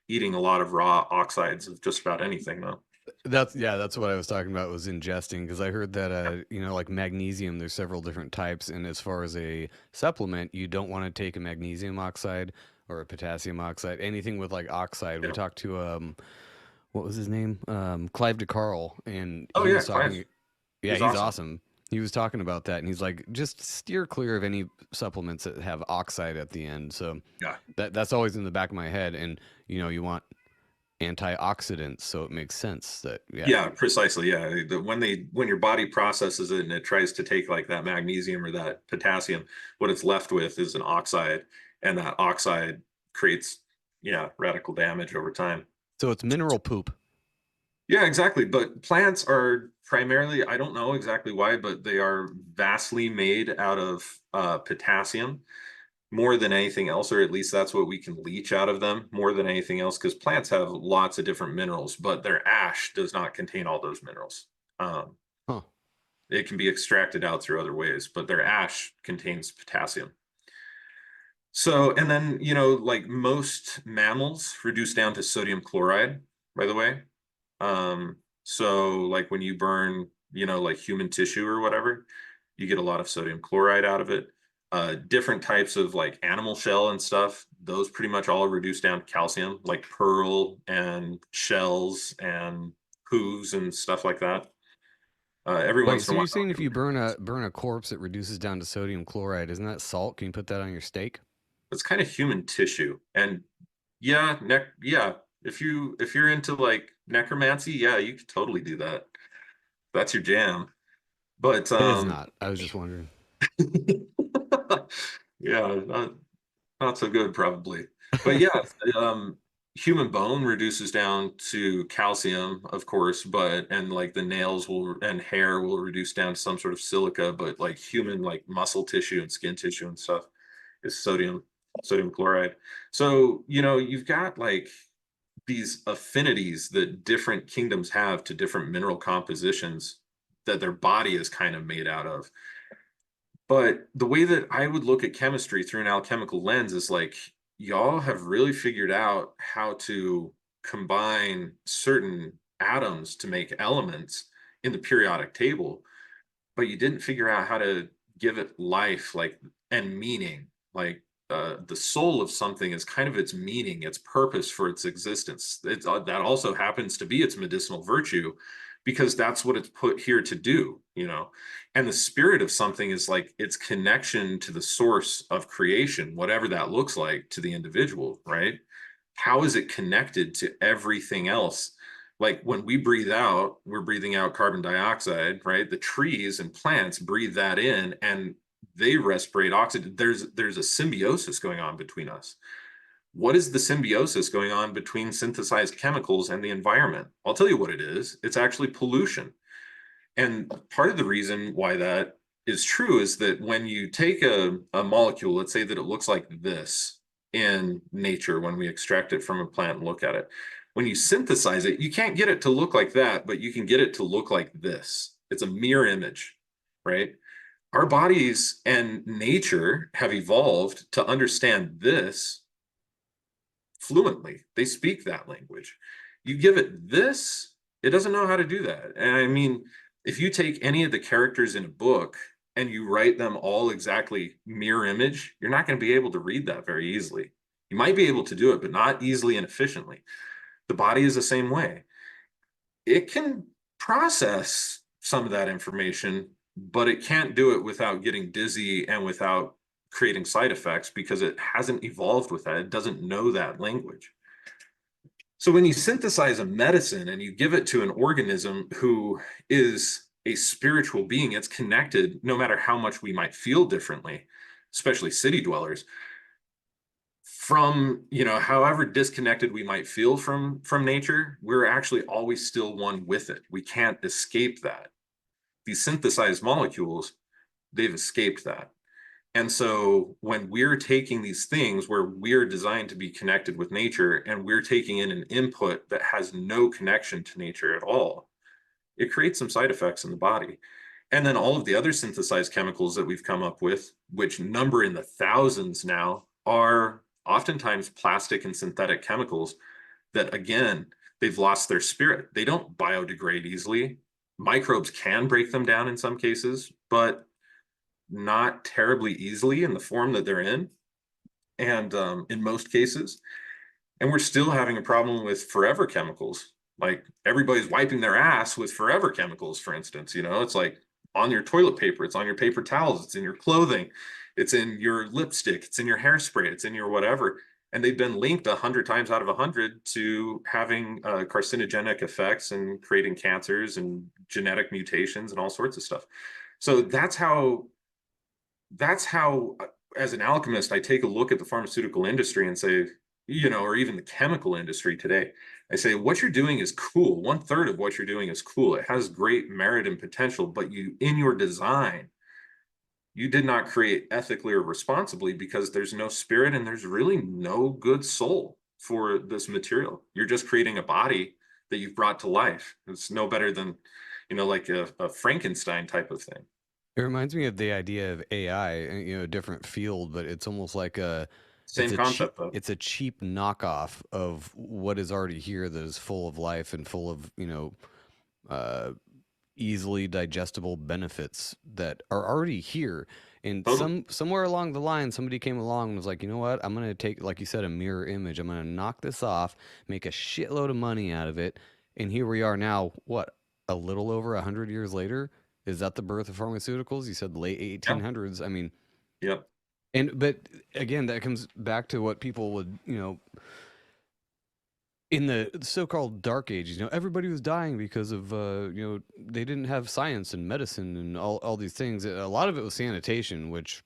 S7: eating a lot of raw oxides of just about anything though.
S5: That's what I was talking about was ingesting, because I heard that you know, like magnesium, there's several different types, and as far as a supplement, you don't want to take a magnesium oxide or a potassium oxide, anything with like oxide. We
S7: Yeah.
S5: talked to what was his name? Clive DeCarl, and
S7: Oh
S5: he
S7: yeah,
S5: was talking.
S7: Clive.
S5: Yeah,
S7: He's
S5: he's
S7: awesome.
S5: awesome. He was talking about that, and he's like, just steer clear of any supplements that have oxide at the end. So
S7: Yeah.
S5: that's always in the back of my head, and you know, you want antioxidants, so it makes sense that
S7: Yeah, precisely. Yeah. When your body processes it and it tries to take like that magnesium or that potassium, what it's left with is an oxide, and that oxide creates, yeah, radical damage over time.
S5: So it's mineral poop.
S7: Yeah, exactly. But plants are primarily, I don't know exactly why, but they are vastly made out of potassium. more than anything else, or at least that's what we can leach out of them more than anything else, because plants have lots of different minerals, but their ash does not contain all those minerals.
S5: Huh.
S7: It can be extracted out through other ways, but their ash contains potassium. So, and then, you know, like most mammals reduce down to sodium chloride, by the way. So like when you burn, you know, like human tissue or whatever, you get a lot of sodium chloride out of it. Different types of like animal shell and stuff, those pretty much all reduce down to calcium, like pearl and shells and hooves and stuff like that. Every
S5: Wait,
S7: once
S5: so
S7: in a while,
S5: you're saying if you burn a corpse, it reduces down to sodium chloride? Isn't that salt? Can you put that on your steak?
S7: it's kind of human tissue. And yeah, yeah, if you're into like necromancy, yeah, you could totally do that. That's your jam. But
S5: It is not. I was just wondering.
S7: yeah, not so good probably. But yeah, human bone reduces down to calcium, of course, but and like the nails will and hair will reduce down to some sort of silica, but like human like muscle tissue and skin tissue and stuff is sodium chloride. So, you know, you've got like these affinities that different kingdoms have to different mineral compositions that their body is kind of made out of. But the way that I would look at chemistry through an alchemical lens is like, y'all have really figured out how to combine certain atoms to make elements in the periodic table, but you didn't figure out how to give it life, like, and meaning. Like, the soul of something is kind of its meaning, its purpose for its existence. That also happens to be its medicinal virtue, because that's what it's put here to do, you know. And the spirit of something is like its connection to the source of creation, whatever that looks like to the individual, right? How is it connected to everything else? Like when we breathe out, we're breathing out carbon dioxide, right? The trees and plants breathe that in and they respirate oxygen. There's a symbiosis going on between us. What is the symbiosis going on between synthesized chemicals and the environment? I'll tell you what it is. It's actually pollution. And part of the reason why that is true is that when you take a molecule, let's say that it looks like this in nature, when we extract it from a plant and look at it, when you synthesize it, you can't get it to look like that, but you can get it to look like this. It's a mirror image, right? Our bodies and nature have evolved to understand this fluently. They speak that language. You give it this, it doesn't know how to do that. And I mean, if you take any of the characters in a book and you write them all exactly mirror image, you're not going to be able to read that very easily. You might be able to do it, but not easily and efficiently. The body is the same way. It can process some of that information, but it can't do it without getting dizzy and without creating side effects, because it hasn't evolved with that. It doesn't know that language. So when you synthesize a medicine and you give it to an organism who is a spiritual being, it's connected no matter how much we might feel differently, especially city dwellers, from, you know, however disconnected we might feel from nature, we're actually always still one with it. We can't escape that. These synthesized molecules, they've escaped that. And so when we're taking these things where we're designed to be connected with nature and we're taking in an input that has no connection to nature at all, it creates some side effects in the body. And then all of the other synthesized chemicals that we've come up with, which number in the thousands now, are oftentimes plastic and synthetic chemicals that, again, they've lost their spirit. They don't biodegrade easily. Microbes can break them down in some cases, but not terribly easily in the form that they're in, and in most cases. And we're still having a problem with forever chemicals. Like everybody's wiping their ass with forever chemicals, for instance. You know, it's like on your toilet paper, it's on your paper towels, it's in your clothing, it's in your lipstick, it's in your hairspray, it's in your whatever. And they've been linked 100 times out of 100 to having carcinogenic effects and creating cancers and genetic mutations and all sorts of stuff. So that's how, as an alchemist, I take a look at the pharmaceutical industry and say, you know, or even the chemical industry today. I say, what you're doing is cool. 1/3 of what you're doing is cool. It has great merit and potential, but you, in your design, you did not create ethically or responsibly, because there's no spirit and there's really no good soul for this material. You're just creating a body that you've brought to life. It's no better than, like a Frankenstein type of thing.
S5: It reminds me of the idea of AI, a different field, but it's almost like
S7: Same concept though.
S5: it's a cheap knockoff of what is already here that is full of life and full of, uh, easily digestible benefits that are already here. And
S7: Totally.
S5: somewhere along the line, somebody came along and was like, you know what? I'm gonna take, like you said, a mirror image. I'm gonna knock this off, make a shitload of money out of it, and here we are now. What? A little over 100 years later. Is that the birth of pharmaceuticals? You said late
S7: Yeah.
S5: 1800s. I mean,
S7: Yep.
S5: but again, that comes back to what people would, in the so-called dark ages, everybody was dying because of, they didn't have science and medicine and all these things. A lot of it was sanitation, which,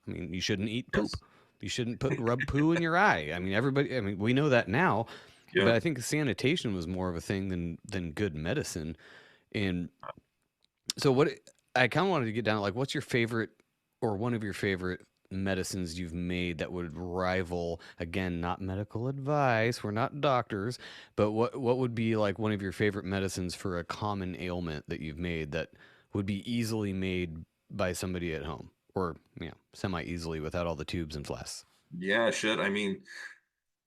S5: I mean, you shouldn't eat poop.
S7: Yes.
S5: You shouldn't rub poo in your eye. I mean, we know that now, but
S7: Yeah.
S5: I think sanitation was more of a thing than good medicine. And so I kind of wanted to get down, like, what's your favorite or one of your favorite medicines you've made that would rival, again, not medical advice, we're not doctors, but what would be like one of your favorite medicines for a common ailment that you've made that would be easily made by somebody at home, or semi easily without all the tubes and flasks?
S7: Yeah, shit. I mean,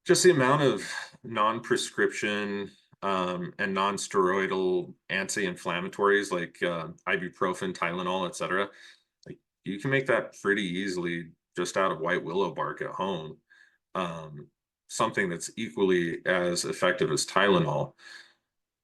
S7: just the amount of non-prescription and non-steroidal anti-inflammatories like ibuprofen, Tylenol, etc. Like, you can make that pretty easily just out of white willow bark at home. Um, Something that's equally as effective as Tylenol.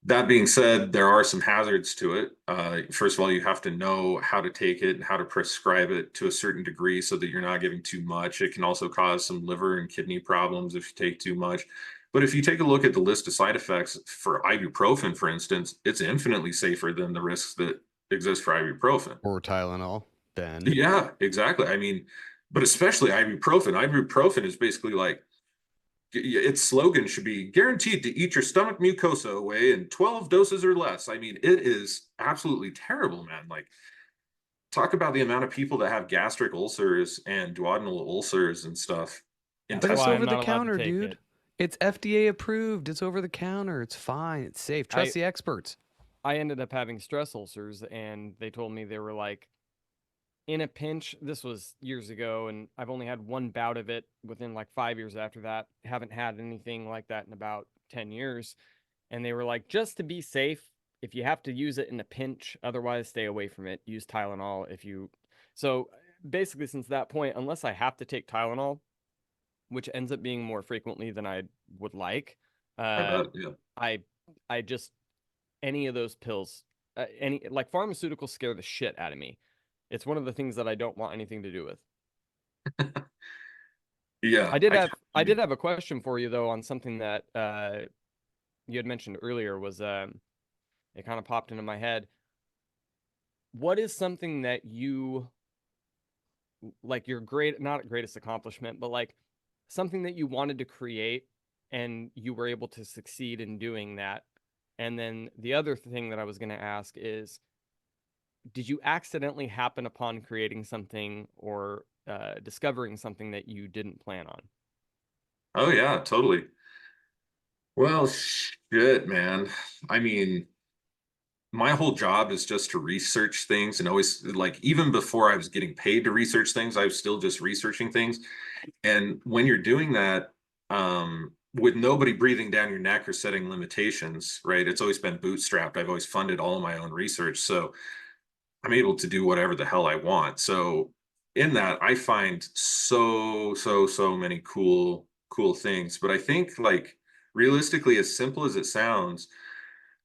S7: That being said, there are some hazards to it. First of all, you have to know how to take it and how to prescribe it to a certain degree so that you're not giving too much. It can also cause some liver and kidney problems if you take too much. But if you take a look at the list of side effects for ibuprofen, for instance, it's infinitely safer than the risks that exist for ibuprofen.
S5: Or Tylenol, Ben?
S7: Yeah, exactly. I mean, but especially ibuprofen. Ibuprofen is basically like, its slogan should be guaranteed to eat your stomach mucosa away in 12 doses or less. I mean, it is absolutely terrible, man. Like, talk about the amount of people that have gastric ulcers and duodenal ulcers and stuff.
S5: But
S4: That's
S5: it's
S4: why
S7: Intestinal.
S4: I'm
S5: over the
S4: not allowed to
S5: counter,
S4: take
S5: dude.
S4: it.
S5: It's FDA approved. It's over the counter. It's fine. It's safe. Trust the experts.
S4: I ended up having stress ulcers, and they told me they were like, in a pinch. This was years ago, and I've only had one bout of it within like 5 years after that. Haven't had anything like that in about 10 years. And they were like, just to be safe, if you have to use it in a pinch, otherwise stay away from it. Use Tylenol if you. So basically, since that point, unless I have to take Tylenol, which ends up being more frequently than I would like,
S7: I
S4: uh,
S7: bet, yeah.
S4: I just, any of those pills, any like pharmaceuticals scare the shit out of me. It's one of the things that I don't want anything to do with.
S7: Yeah,
S4: I did
S7: I
S4: have
S7: can't
S4: I
S7: believe
S4: did have a question for you though on something that you had mentioned earlier. Was it kind of popped into my head. What is something that you like, your great, not greatest accomplishment, but like something that you wanted to create and you were able to succeed in doing that? And then the other thing that I was going to ask is, did you accidentally happen upon creating something or discovering something that you didn't plan on?
S7: Oh yeah, totally. Well, shit, man. I mean, my whole job is just to research things, and always, like, even before I was getting paid to research things, I was still just researching things. And when you're doing that, with nobody breathing down your neck or setting limitations, right? It's always been bootstrapped. I've always funded all of my own research. So I'm able to do whatever the hell I want. So in that, I find so many cool things. But I think, like, realistically, as simple as it sounds,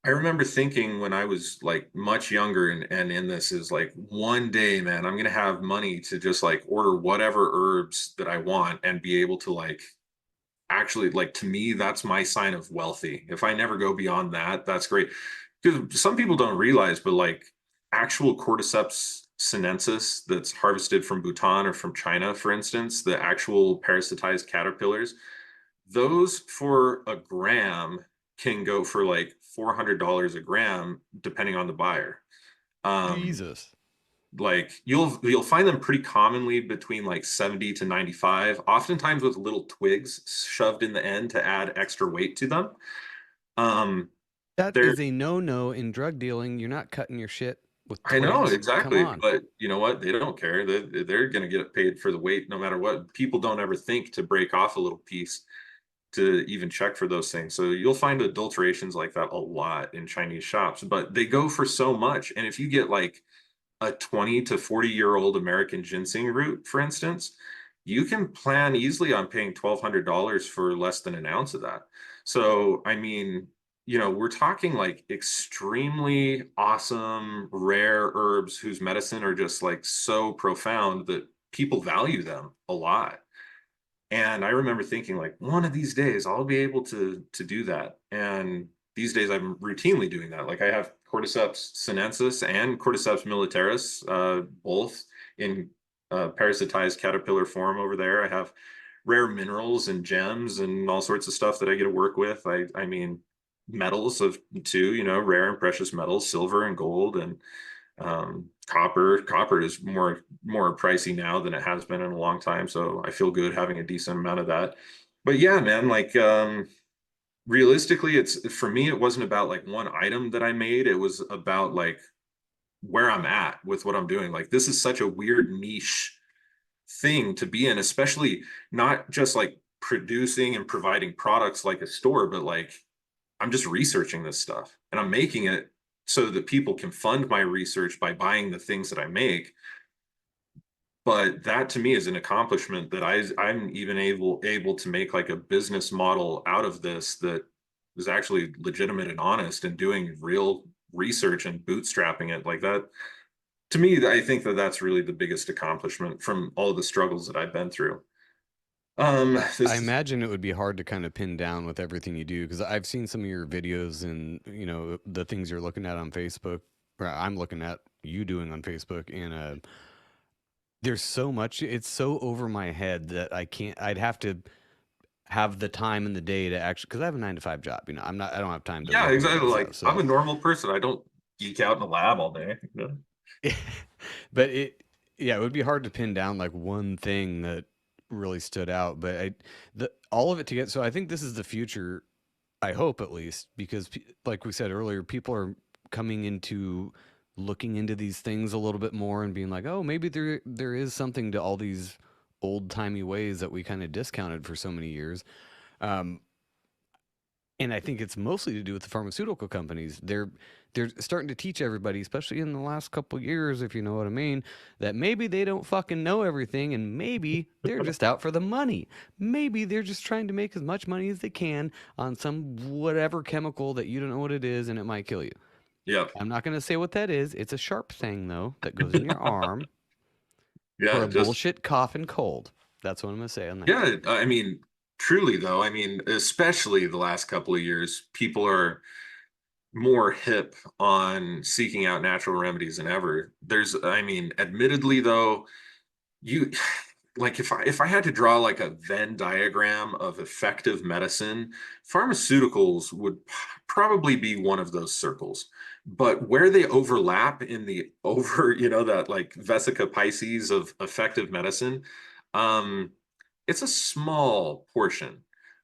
S7: I remember thinking when I was like much younger and in this is like, one day, man, I'm gonna have money to just like order whatever herbs that I want and be able to, like, actually, like, to me, that's my sign of wealthy. If I never go beyond that, that's great. Because some people don't realize, but like, actual Cordyceps sinensis that's harvested from Bhutan or from China, for instance, the actual parasitized caterpillars, those for a gram can go for like $400 a gram, depending on the buyer. Um,
S5: Jesus.
S7: like you'll find them pretty commonly between like 70 to 95, oftentimes with little twigs shoved in the end to add extra weight to them.
S5: That
S7: They're
S5: is a no-no in drug dealing. You're not cutting your shit with
S7: I know
S5: twigs. Come
S7: exactly,
S5: on.
S7: but you know what? They don't care. They're going to get paid for the weight no matter what. People don't ever think to break off a little piece to even check for those things. So you'll find adulterations like that a lot in Chinese shops, but they go for so much. And if you get like a 20 to 40-year-old American ginseng root, for instance, you can plan easily on paying $1,200 for less than an ounce of that. So, I mean, we're talking like extremely awesome, rare herbs whose medicine are just like so profound that people value them a lot. And I remember thinking like one of these days I'll be able to do that. And these days I'm routinely doing that. Like I have Cordyceps sinensis and Cordyceps militaris, both in parasitized caterpillar form over there. I have rare minerals and gems and all sorts of stuff that I get to work with. I mean metals of too, rare and precious metals, silver and gold and copper is more pricey now than it has been in a long time, so I feel good having a decent amount of that. But yeah, man, like realistically, it's for me it wasn't about like one item that I made, it was about like where I'm at with what I'm doing. Like this is such a weird niche thing to be in, especially not just like producing and providing products like a store, but like I'm just researching this stuff and I'm making it so that people can fund my research by buying the things that I make. But that to me is an accomplishment that I'm even able to make like a business model out of this that is actually legitimate and honest and doing real research and bootstrapping it like that. To me, I think that that's really the biggest accomplishment from all the struggles that I've been through.
S5: I imagine it would be hard to kind of pin down with everything you do because I've seen some of your videos and the things you're looking at on Facebook, or I'm looking at you doing on Facebook, and there's so much. It's so over my head that I can't. I'd have to have the time in the day to actually because I have a 9 to 5 job. I'm not. I don't have time to.
S7: Yeah,
S5: look into
S7: exactly.
S5: that
S7: Like
S5: stuff,
S7: I'm a normal person. I don't geek out in the lab all day.
S5: but it would be hard to pin down like one thing that really stood out. But all of it together. So I think this is the future. I hope at least because, like we said earlier, people are coming into looking into these things a little bit more and being like, oh, maybe there is something to all these old timey ways that we kind of discounted for so many years. Um, and I think it's mostly to do with the pharmaceutical companies. They're starting to teach everybody, especially in the last couple years, if you know what I mean, that maybe they don't fucking know everything, and maybe they're just out for the money. Maybe they're just trying to make as much money as they can on some whatever chemical that you don't know what it is, and it might kill you.
S7: Yeah.
S5: I'm not going to say what that is. It's a sharp thing though that goes in your arm for
S7: Yeah,
S5: a
S7: just
S5: bullshit cough and cold. That's what I'm going to say on that.
S7: yeah, I mean, truly though, I mean, especially the last couple of years, people are more hip on seeking out natural remedies than ever. I mean, admittedly though, you like if I had to draw like a Venn diagram of effective medicine, pharmaceuticals would probably be one of those circles. But where they overlap in the that like Vesica Pisces of effective medicine, um, it's a small portion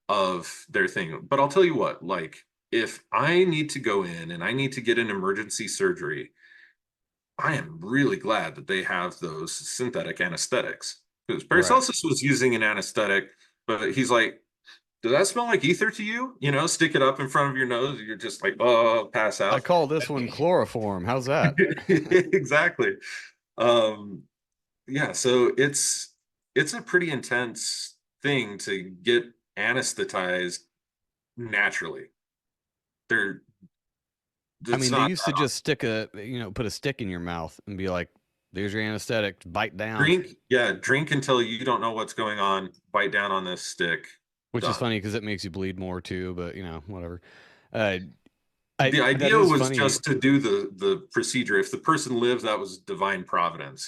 S7: of their thing. But I'll tell you what, like if I need to go in and I need to get an emergency surgery, I am really glad that they have those synthetic anesthetics. Because Paracelsus was using an anesthetic, but he's like, does that smell like ether to you? Stick it up in front of your nose. You're just like, oh, pass
S5: I
S7: out.
S5: call this one chloroform. How's that?
S7: Exactly. Um, yeah, so it's a pretty intense thing to get anesthetized naturally. There,
S5: I
S7: it's
S5: mean, they
S7: not
S5: used to just put a stick in your mouth and be like, there's your anesthetic, bite down.
S7: drink until you don't know what's going on, bite down on this stick.
S5: Which is
S7: Done.
S5: funny because it makes you bleed more too, but whatever.
S7: The
S5: That
S7: idea
S5: is
S7: was
S5: funny.
S7: just to do the procedure. If the person lived, that was divine providence,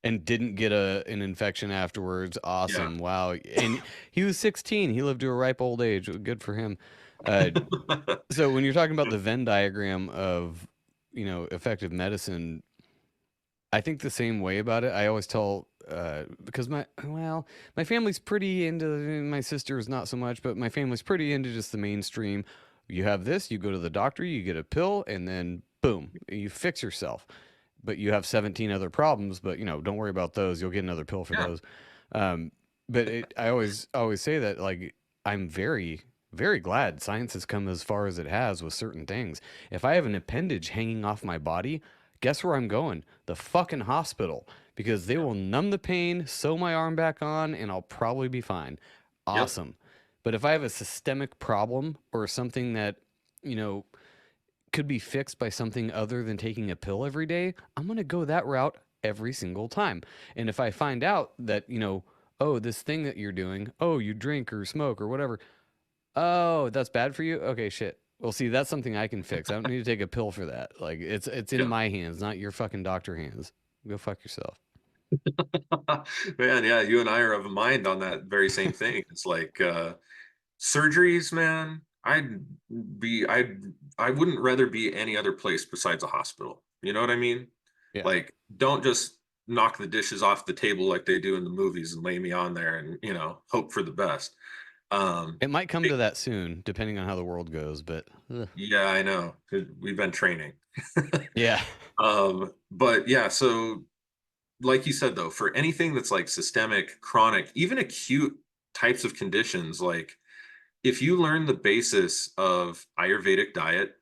S5: And didn't get an infection afterwards. Awesome. Yeah. Wow. And he was 16. He lived to a ripe old age. Good for him. So when you're talking about the Venn diagram of, effective medicine, I think the same way about it. I always tell because my family's pretty into, my sister is not so much, but my family's pretty into just the mainstream. You have this, you go to the doctor, you get a pill, and then boom, you fix yourself. But you have 17 other problems, but don't worry about those. You'll get another pill for
S7: Yeah.
S5: those. But I always say that, like, I'm very, very glad science has come as far as it has with certain things. If I have an appendage hanging off my body, guess where I'm going? The fucking hospital, because they will numb the pain, sew my arm back on, and I'll probably be fine.
S7: Yep.
S5: Awesome. But if I have a systemic problem or something that, you know, could be fixed by something other than taking a pill every day, I'm going to go that route every single time. And if I find out that, oh, this thing that you're doing, oh, you drink or smoke or whatever, oh, that's bad for you? Okay, shit. Well, see, that's something I can fix. I don't need to take a pill for that. Like, it's in
S7: Yeah.
S5: my hands, not your fucking doctor hands. Go fuck yourself.
S7: Man, yeah, you and I are of a mind on that very same thing. It's like surgeries, man. I wouldn't rather be any other place besides a hospital. You know what I mean?
S5: Yeah.
S7: Like, don't just knock the dishes off the table like they do in the movies and lay me on there and, hope for the best.
S5: It might come to that soon, depending on how the world goes, but
S7: Yeah, I know. We've been training.
S5: yeah.
S7: But yeah, so like you said, though, for anything that's like systemic, chronic, even acute types of conditions, like if you learn the basis of Ayurvedic diet,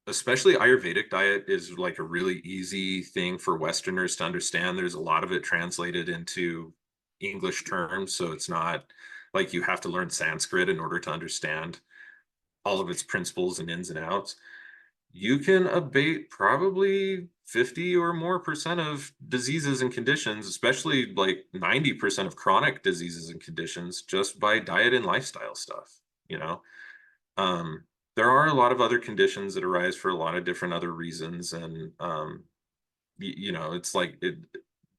S7: especially Ayurvedic diet is like a really easy thing for Westerners to understand. There's a lot of it translated into English terms, so it's not like you have to learn Sanskrit in order to understand all of its principles and ins and outs. You can abate probably 50 or more percent of diseases and conditions, especially like 90% of chronic diseases and conditions, just by diet and lifestyle stuff, you know? Um, there are a lot of other conditions that arise for a lot of different other reasons. And, it's like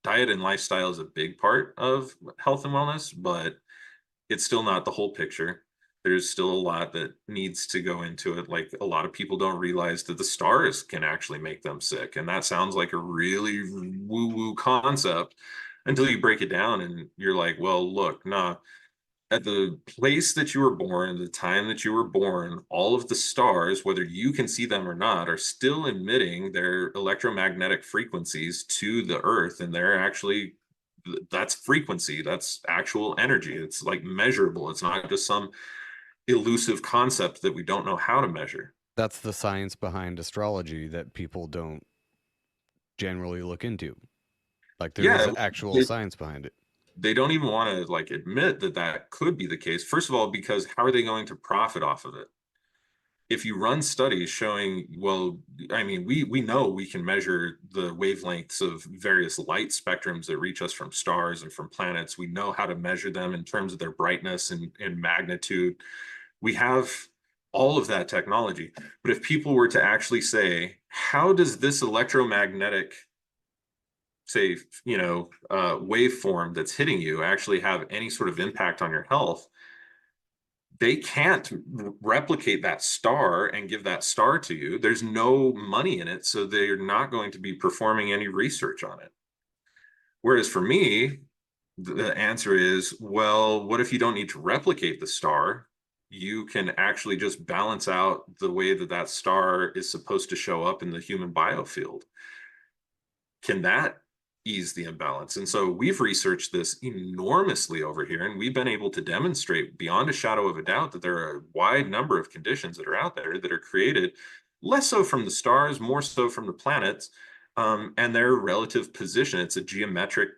S7: diet and lifestyle is a big part of health and wellness, but it's still not the whole picture. There's still a lot that needs to go into it. Like, a lot of people don't realize that the stars can actually make them sick. And that sounds like a really woo-woo concept until you break it down and you're like, well, look, nah, at the place that you were born, the time that you were born, all of the stars, whether you can see them or not, are still emitting their electromagnetic frequencies to the earth. And they're actually, that's frequency, that's actual energy. It's like measurable. It's not just some elusive concept that we don't know how to measure.
S5: That's the science behind astrology that people don't generally look into. Like, there is
S7: Yeah,
S5: actual science behind it.
S7: they don't even want to like admit that that could be the case. First of all, because how are they going to profit off of it? If you run studies showing, well, I mean, we know we can measure the wavelengths of various light spectrums that reach us from stars and from planets. We know how to measure them in terms of their brightness and magnitude. We have all of that technology. But if people were to actually say, how does this electromagnetic, say, waveform that's hitting you actually have any sort of impact on your health? They can't replicate that star and give that star to you. There's no money in it, so they're not going to be performing any research on it. Whereas for me, the answer is, well, what if you don't need to replicate the star? You can actually just balance out the way that that star is supposed to show up in the human biofield. Can that ease the imbalance? And so we've researched this enormously over here, and we've been able to demonstrate beyond a shadow of a doubt that there are a wide number of conditions that are out there that are created less so from the stars, more so from the planets, and their relative position. It's a geometric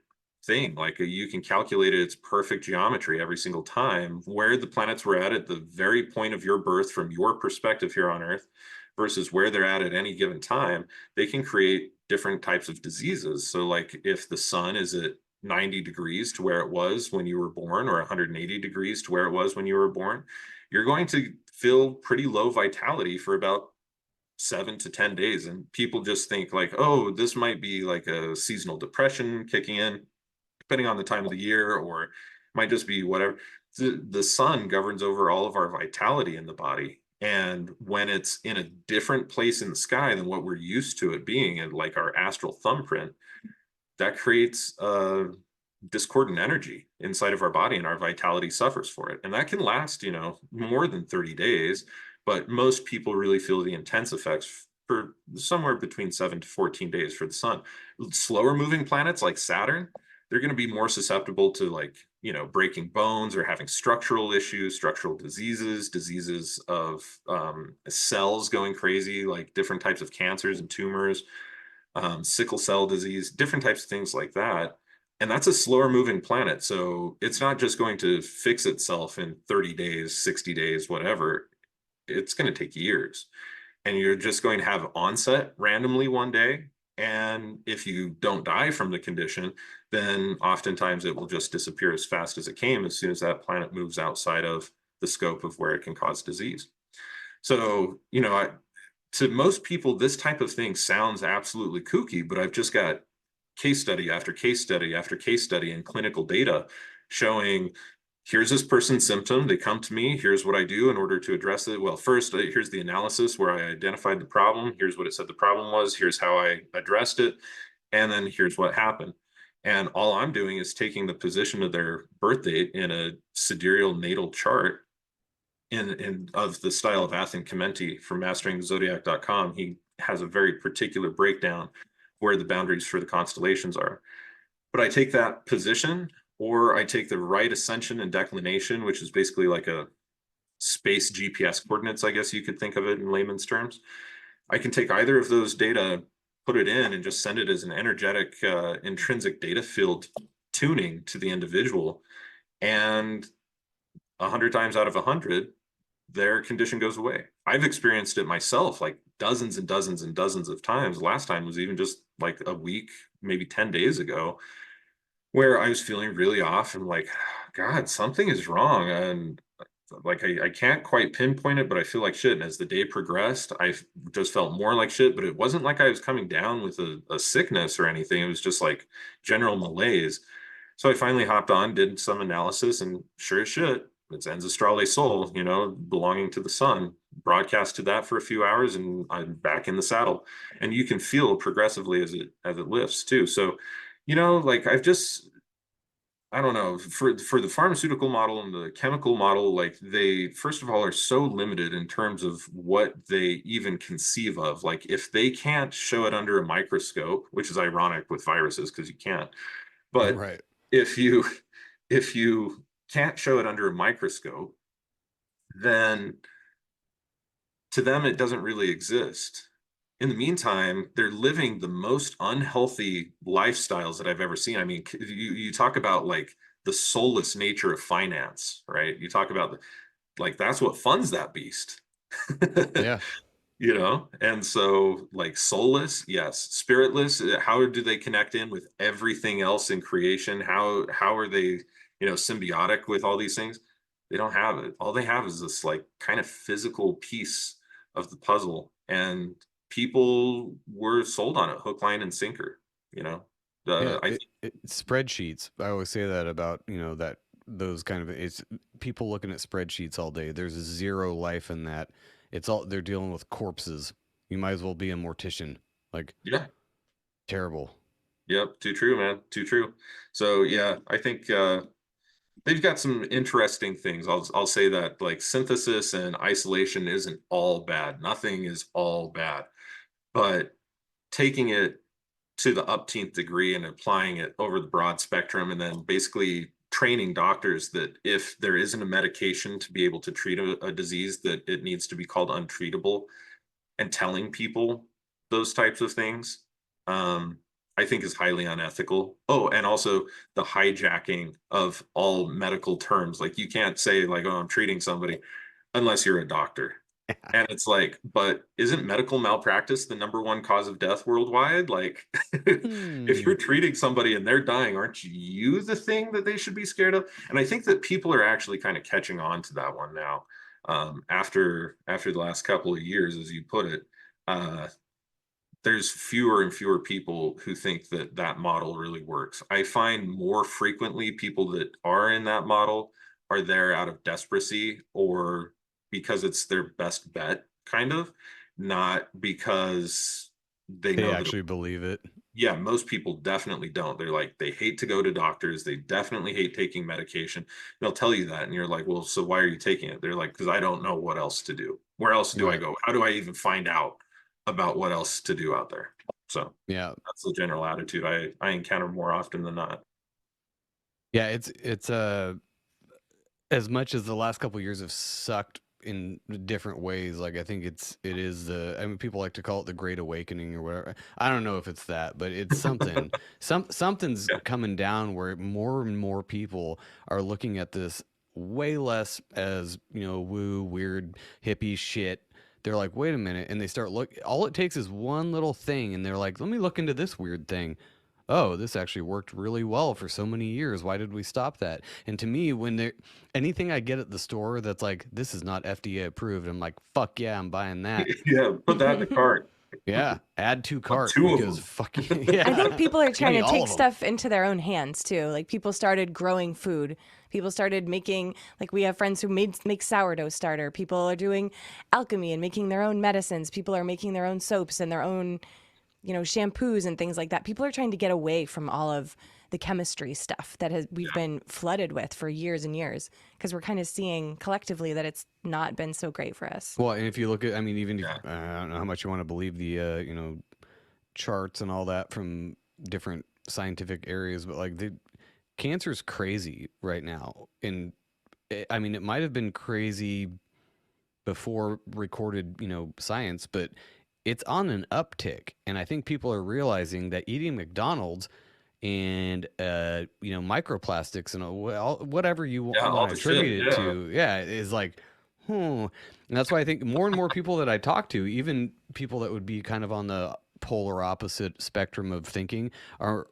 S7: thing. Like, you can calculate its perfect geometry every single time, where the planets were at the very point of your birth from your perspective here on Earth versus where they're at any given time. They can create different types of diseases. So like, if the sun is at 90 degrees to where it was when you were born, or 180 degrees to where it was when you were born, you're going to feel pretty low vitality for about 7 to 10 days. And people just think like, oh, this might be like a seasonal depression kicking in, depending on the time of the year, or it might just be whatever. The sun governs over all of our vitality in the body. And when it's in a different place in the sky than what we're used to it being, and like our astral thumbprint, that creates discordant energy inside of our body, and our vitality suffers for it. And that can last, more than 30 days. But most people really feel the intense effects for somewhere between 7 to 14 days for the sun. Slower moving planets like Saturn, they're going to be more susceptible to like, breaking bones or having structural issues, structural diseases of cells going crazy, like different types of cancers and tumors, sickle cell disease, different types of things like that. And that's a slower moving planet. So it's not just going to fix itself in 30 days, 60 days, whatever. It's going to take years. And you're just going to have onset randomly one day. And if you don't die from the condition, then oftentimes it will just disappear as fast as it came as soon as that planet moves outside of the scope of where it can cause disease. So, to most people, this type of thing sounds absolutely kooky, but I've just got case study after case study after case study and clinical data showing, here's this person's symptom. They come to me. Here's what I do in order to address it. Well, first, here's the analysis where I identified the problem. Here's what it said the problem was. Here's how I addressed it. And then here's what happened. And all I'm doing is taking the position of their birth date in a sidereal natal chart of the style of Athen Chementi from masteringthezodiac.com. He has a very particular breakdown where the boundaries for the constellations are. But I take that position, or I take the right ascension and declination, which is basically like a space GPS coordinates, I guess you could think of it in layman's terms. I can take either of those data, put it in, and just send it as an energetic intrinsic data field tuning to the individual. And 100 times out of 100, their condition goes away. I've experienced it myself, like dozens and dozens and dozens of times. Last time was even just like a week, maybe 10 days ago, where I was feeling really off and like, God, something is wrong. And like, I can't quite pinpoint it, but I feel like shit. And as the day progressed, I just felt more like shit, but it wasn't like I was coming down with a sickness or anything. It was just like general malaise. So I finally hopped on, did some analysis, and sure as shit, it's Ens Astrale Sol, belonging to the sun, broadcast to that for a few hours, and I'm back in the saddle. And you can feel progressively as it lifts too. So, like I don't know, for the pharmaceutical model and the chemical model, like they, first of all, are so limited in terms of what they even conceive of. Like if they can't show it under a microscope, which is ironic with viruses because you can't, but
S5: Right.
S7: if you can't show it under a microscope, then to them it doesn't really exist. In the meantime, they're living the most unhealthy lifestyles that I've ever seen. I mean, you talk about like the soulless nature of finance, right? You talk about like that's what funds that beast.
S5: Yeah.
S7: And so like soulless, yes. Spiritless, how do they connect in with everything else in creation? How are they, symbiotic with all these things? They don't have it. All they have is this like kind of physical piece of the puzzle, and people were sold on it hook, line, and sinker.
S5: Yeah, spreadsheets. I always say that about, that those kind of, it's people looking at spreadsheets all day. There's zero life in that. It's all, they're dealing with corpses. You might as well be a mortician. Like,
S7: yeah,
S5: terrible.
S7: yep, too true, man, too true. So yeah, I think they've got some interesting things. I'll say that like synthesis and isolation isn't all bad. Nothing is all bad, but taking it to the upteenth degree and applying it over the broad spectrum, and then basically training doctors that if there isn't a medication to be able to treat a disease, that it needs to be called untreatable, and telling people those types of things, I think is highly unethical. Oh, and also the hijacking of all medical terms. Like you can't say like, oh, I'm treating somebody unless you're a doctor. And it's like, but isn't medical malpractice the #1 cause of death worldwide? Like, if you're treating somebody and they're dying, aren't you the thing that they should be scared of? And I think that people are actually kind of catching on to that one now. After the last couple of years, as you put it, there's fewer and fewer people who think that that model really works. I find more frequently people that are in that model are there out of desperacy or because it's their best bet, kind of, not because they
S5: They
S7: know that.
S5: actually believe it.
S7: Yeah, most people definitely don't. They're like, they hate to go to doctors. They definitely hate taking medication. They'll tell you that. And you're like, well, so why are you taking it? They're like, because I don't know what else to do. Where else do I
S5: Right.
S7: go? How do I even find out about what else to do out there? So
S5: Yeah.
S7: that's the general attitude I encounter more often than not.
S5: Yeah, it's as much as the last couple of years have sucked in different ways, like I think it is the, I mean, people like to call it the Great Awakening or whatever. I don't know if it's that, but it's something. Something's
S7: Yeah.
S5: coming down where more and more people are looking at this way less as, you know, woo, weird, hippie shit. They're like, wait a minute, and they start look. All it takes is one little thing, and they're like, let me look into this weird thing. Oh, this actually worked really well for so many years. Why did we stop that? And to me, when there anything I get at the store that's like, this is not FDA approved, I'm like, fuck yeah, I'm buying that.
S7: Yeah, put that in the cart.
S5: Yeah, add to cart
S7: two of
S5: because
S7: them.
S5: fucking yeah.
S1: I think people are
S5: Give
S1: trying
S5: me
S1: to
S5: all
S1: take
S5: of 'em.
S1: stuff into their own hands too. Like people started growing food. People started making, like we have friends who make sourdough starter. People are doing alchemy and making their own medicines. People are making their own soaps and their own, you know, shampoos and things like that. People are trying to get away from all of the chemistry stuff that we've been flooded with for years and years, because we're kind of seeing collectively that it's not been so great for us.
S5: Well, and if you look at, I mean, even if,
S7: Yeah.
S5: I don't know how much you want to believe the, you know, charts and all that from different scientific areas, but like the cancer's crazy right now. And I mean, it might have been crazy before recorded, you know, science, but it's on an uptick. And I think people are realizing that eating McDonald's and you know, microplastics and whatever you
S7: Yeah, all
S5: want to
S7: the shit.
S5: attribute it
S7: Yeah.
S5: to, yeah, is like, and that's why I think more and more people that I talk to, even people that would be kind of on the polar opposite spectrum of thinking, are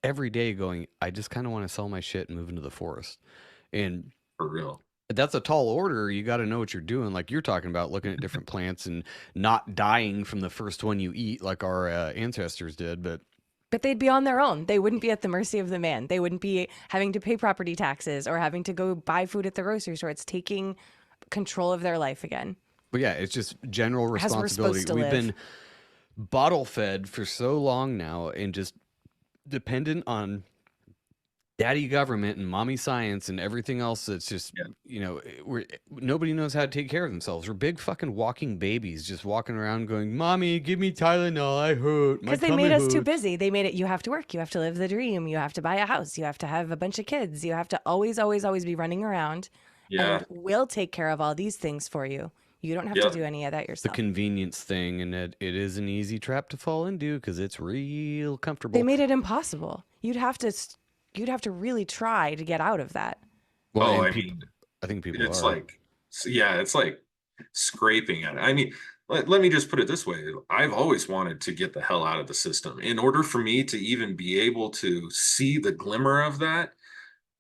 S5: every day going, I just kind of want to sell my shit and move into the forest. And
S7: For real.
S5: that's a tall order. You got to know what you're doing. Like you're talking about looking at different plants and not dying from the first one you eat, like our ancestors did.
S1: But they'd be on their own. They wouldn't be at the mercy of the man. They wouldn't be having to pay property taxes or having to go buy food at the grocery store. It's taking control of their life again.
S5: But yeah, it's just general
S1: As we're
S5: responsibility.
S1: supposed to
S5: We've
S1: live.
S5: been bottle fed for so long now and just dependent on daddy government and mommy science and everything else that's just,
S7: Yeah.
S5: you know, nobody knows how to take care of themselves. We're big fucking walking babies just walking around going, mommy, give me Tylenol. I hurt. My
S1: Because they
S5: tummy
S1: made us too
S5: hurts."
S1: busy. They made it, you have to work, you have to live the dream, you have to buy a house, you have to have a bunch of kids, you have to always, always, always be running around.
S7: Yeah.
S1: And we'll take care of all these things for you. You don't have
S7: Yep.
S1: to do any of that
S5: The
S1: yourself.
S5: convenience thing, and it is an easy trap to fall into because it's real comfortable.
S1: They made it impossible. You'd have to really try to get out of that.
S5: Well,
S7: Oh,
S5: and
S7: I
S5: people,
S7: mean,
S5: I think people
S7: it's
S5: are.
S7: like, yeah, it's like scraping at it. I mean, let me just put it this way. I've always wanted to get the hell out of the system. In order for me to even be able to see the glimmer of that,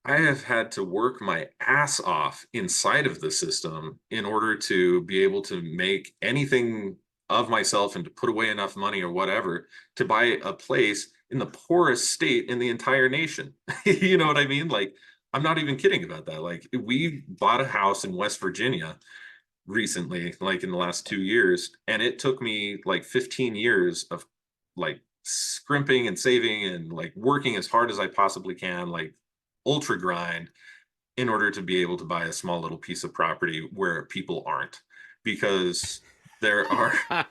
S7: I have had to work my ass off inside of the system in order to be able to make anything of myself and to put away enough money or whatever to buy a place in the poorest state in the entire nation. You know what I mean? Like, I'm not even kidding about that. Like, we bought a house in West Virginia recently, like in the last 2 years, and it took me like 15 years of like scrimping and saving and like working as hard as I possibly can, like ultra grind, in order to be able to buy a small little piece of property where people aren't, because there are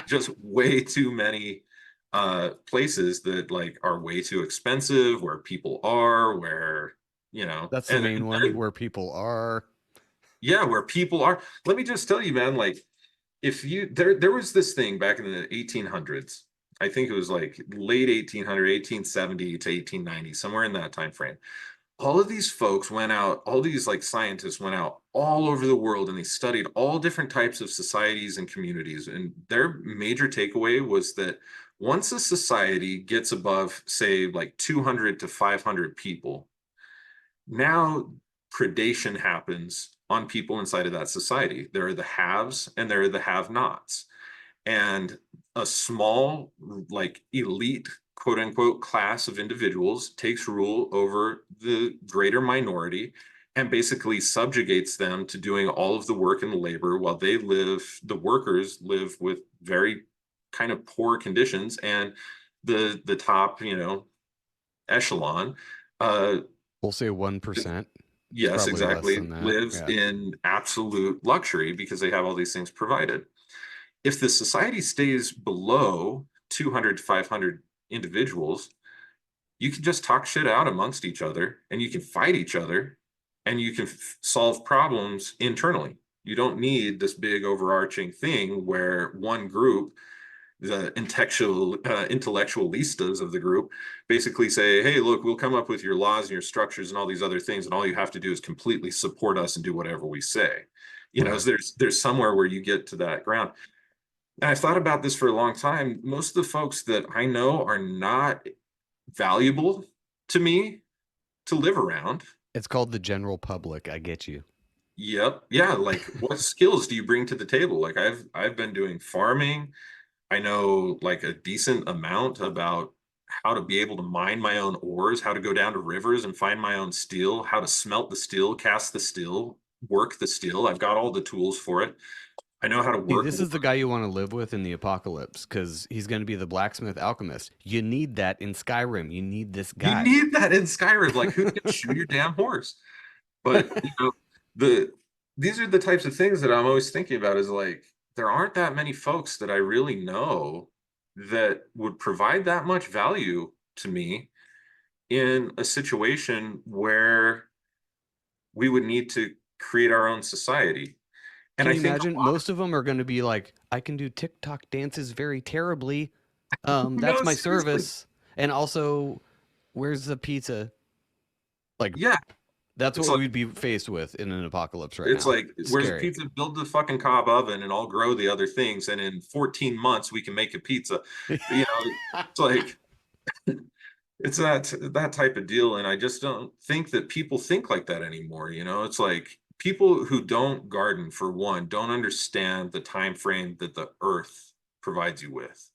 S7: just way too many places that like are way too expensive, where people are, where, you know,
S5: That's the
S7: and
S5: main one where people are.
S7: yeah, where people are. Let me just tell you, man, like, if you there was this thing back in the 1800s. I think it was like late 1800, 1870 to 1890, somewhere in that time frame. All of these folks went out, all these like scientists went out all over the world, and they studied all different types of societies and communities. And their major takeaway was that once a society gets above, say, like 200 to 500 people, now predation happens on people inside of that society. There are the haves and there are the have-nots. And a small, like elite, quote unquote, class of individuals takes rule over the greater minority. and basically subjugates them to doing all of the work and the labor while the workers live with very kind of poor conditions, and the top, echelon,
S5: We'll say 1%.
S7: yes,
S5: probably less
S7: exactly,
S5: than that.
S7: lives
S5: Yeah.
S7: in absolute luxury because they have all these things provided. If the society stays below 200 to 500 individuals, you can just talk shit out amongst each other, and you can fight each other, and you can solve problems internally. You don't need this big overarching thing where one group, the intellectualistas of the group, basically say, hey, look, we'll come up with your laws and your structures and all these other things, and all you have to do is completely support us and do whatever we say.
S5: Right.
S7: There's somewhere where you get to that ground. And I thought about this for a long time. Most of the folks that I know are not valuable to me to live around.
S5: It's called the general public. I get you.
S7: Yep. Yeah. Like, what skills do you bring to the table? Like, I've been doing farming. I know like a decent amount about how to be able to mine my own ores, how to go down to rivers and find my own steel, how to smelt the steel, cast the steel, work the steel. I've got all the tools for it. I know how to
S5: See,
S7: work.
S5: this is the guy you want to live with in the apocalypse because he's going to be the blacksmith alchemist. You need that in Skyrim. You need this guy.
S7: You need that in Skyrim. Like, who can shoot your damn horse? But these are the types of things that I'm always thinking about, is like, there aren't that many folks that I really know that would provide that much value to me in a situation where we would need to create our own society. And
S5: Can
S7: I
S5: you
S7: think
S5: imagine? Most of them are going to be like, I can do TikTok dances very terribly. That's
S7: No,
S5: my
S7: seriously.
S5: service. And also, where's the pizza? Like,
S7: Yeah,
S5: that's
S7: it's
S5: what
S7: like,
S5: we'd be faced with in an apocalypse right
S7: it's
S5: now.
S7: like,
S5: It's
S7: where's the
S5: scary.
S7: pizza? Build the fucking cob oven and I'll grow the other things. And in 14 months, we can make a pizza. It's like, it's that type of deal. And I just don't think that people think like that anymore. It's like, people who don't garden, for one, don't understand the time frame that the earth provides you with,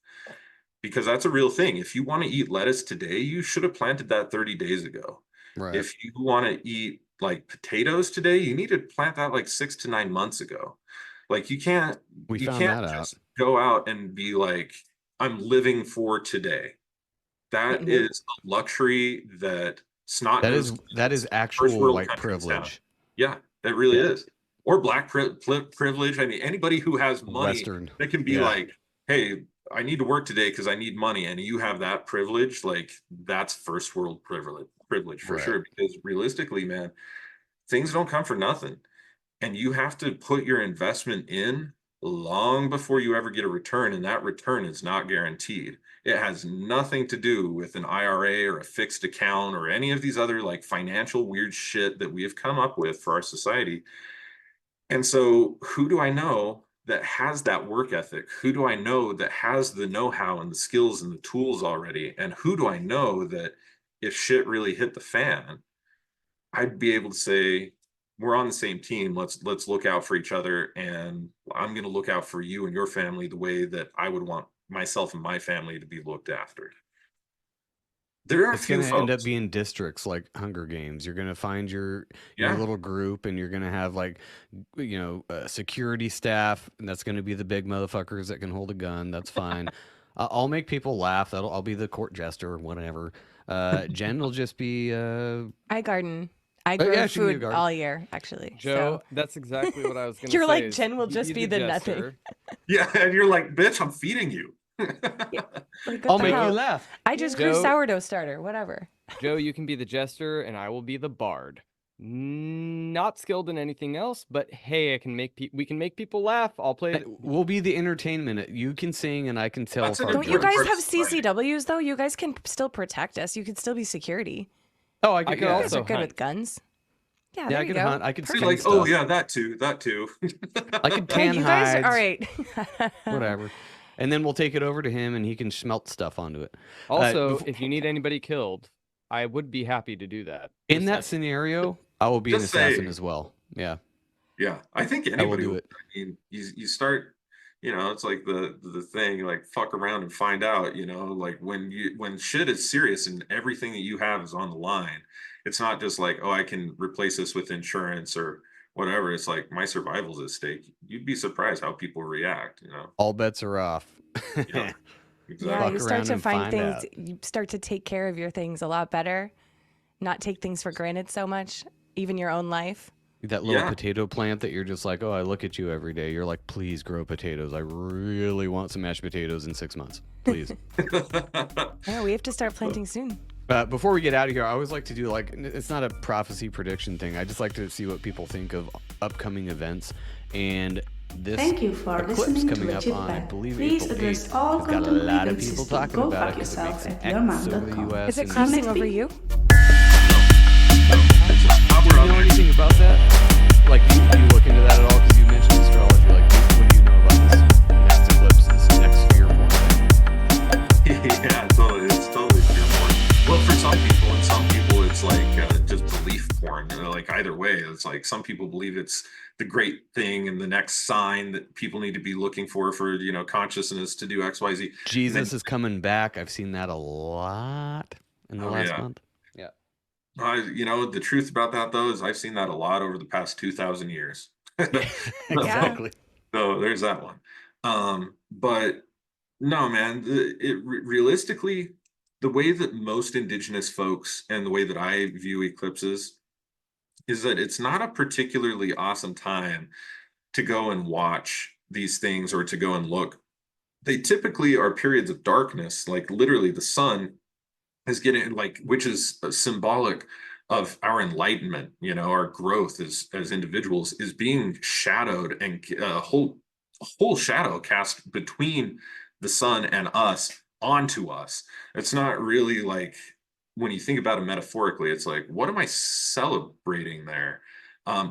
S7: because that's a real thing. If you want to eat lettuce today, you should have planted that 30 days ago.
S5: Right.
S7: If you want to eat like potatoes today, you need to plant that like 6 to 9 months ago. Like, you can't just go out and be like, I'm living for today. That is a luxury that
S5: that is actual white privilege.
S7: Yeah, that really is. Or black privilege. I mean, anybody who has money
S5: Western.
S7: that can be like, hey, I need to work today because I need money, and you have that privilege, like, that's first world privilege for sure. Because realistically, man, things don't come for nothing. And you have to put your investment in long before you ever get a return, and that return is not guaranteed. It has nothing to do with an IRA or a fixed account or any of these other like financial weird shit that we have come up with for our society. And so, who do I know that has that work ethic? Who do I know that has the know-how and the skills and the tools already? And who do I know that if shit really hit the fan, I'd be able to say, we're on the same team. Let's look out for each other, and I'm going to look out for you and your family the way that I would want myself and my family to be looked after. There are
S5: it's going to end up being districts like Hunger Games. You're going to find your little group, and you're going to have like, security staff, and that's going to be the big motherfuckers that can hold a gun. That's fine. I'll make people laugh. I'll be the court jester or whatever. Jen will just be.
S1: I garden. I grow food all year, actually.
S4: Joe,
S1: so.
S4: That's exactly what I was going to say.
S1: You're like, Jen will just be the nothing.
S7: Yeah, and you're like, bitch, I'm feeding you.
S1: Like,
S5: I'll make you laugh.
S1: I just grew sourdough starter, whatever.
S4: Joe, you can be the jester, and I will be the bard. Not skilled in anything else, but hey, we can make people laugh. I'll play.
S5: We'll be the entertainment. You can sing, and I can tell.
S1: Don't you guys have CCWs though? You guys can still protect us. You could still be security.
S5: Oh, I could
S1: also.
S5: also
S1: You guys are good with guns. Yeah,
S5: I could hunt. I could see
S7: like,
S5: stuff.
S7: oh yeah, that too.
S5: I could tan
S1: you
S5: hides.
S1: guys, all right.
S5: Whatever. And then we'll take it over to him, and he can smelt stuff onto it.
S4: Also, if you need anybody killed, I would be happy to do that.
S5: In that scenario, I will be an assassin as well. Yeah.
S7: Yeah, I think anybody
S5: would.
S7: I mean, you start, it's like the thing, like, fuck around and find out, like when shit is serious and everything that you have is on the line, it's not just like, oh, I can replace this with insurance or whatever. It's like my survival's at stake. You'd be surprised how people react, you know?
S5: All bets are off.
S7: Yeah,
S1: Yeah,
S7: exactly.
S1: you
S5: Fuck
S1: start
S5: around
S1: to
S5: and
S1: find
S5: find
S1: things,
S5: out.
S1: you start to take care of your things a lot better, not take things for granted so much, even your own life.
S5: That little
S7: Yeah.
S5: potato plant that you're just like, oh, I look at you every day. You're like, please grow potatoes. I really want some mashed potatoes in 6 months. Please.
S1: Yeah, we have to start planting soon.
S5: Before we get out of here, I always like to do like, it's not a prophecy prediction thing. I just like to see what people think of upcoming events. And this
S8: Thank you for
S5: eclipse
S8: listening to
S5: coming
S8: the
S5: up
S8: Chit
S5: on, I
S8: Chat.
S5: believe,
S8: Please
S5: April
S8: address
S5: 8th.
S8: all
S5: We've got a
S8: content
S5: lot of
S8: grievances
S5: people
S8: to
S5: talking
S8: go
S5: about
S8: fuck
S5: it because it
S8: yourself
S5: makes
S8: at
S5: X over the
S8: yourmom.com.
S5: U.S.
S1: Is it
S5: and-
S1: crossing
S8: next
S1: over
S8: week.
S1: you?
S5: Do you know anything about that? Like, you look into that at all? Because you mentioned astrology. Like, what do you know about this next eclipse, this next sphere point?
S7: Yeah, totally. It's totally pure porn. Well, for some people, and some people, it's like just belief porn. You know, like either way, it's like some people believe it's the great thing and the next sign that people need to be looking for, you know, consciousness to do X, Y, Z.
S5: Jesus is coming back. I've seen that a lot in the
S7: Oh,
S5: last
S7: yeah.
S5: month. Yeah.
S7: You know, the truth about that though is I've seen that a lot over the past 2,000 years.
S5: Exactly.
S7: So there's that one. But no, man, realistically, the way that most indigenous folks and the way that I view eclipses is that it's not a particularly awesome time to go and watch these things or to go and look. They typically are periods of darkness, like literally the sun is getting like, which is symbolic of our enlightenment, you know, our growth as individuals is being shadowed, and a whole shadow cast between the sun and us onto us. It's not really like, when you think about it metaphorically, it's like, what am I celebrating there?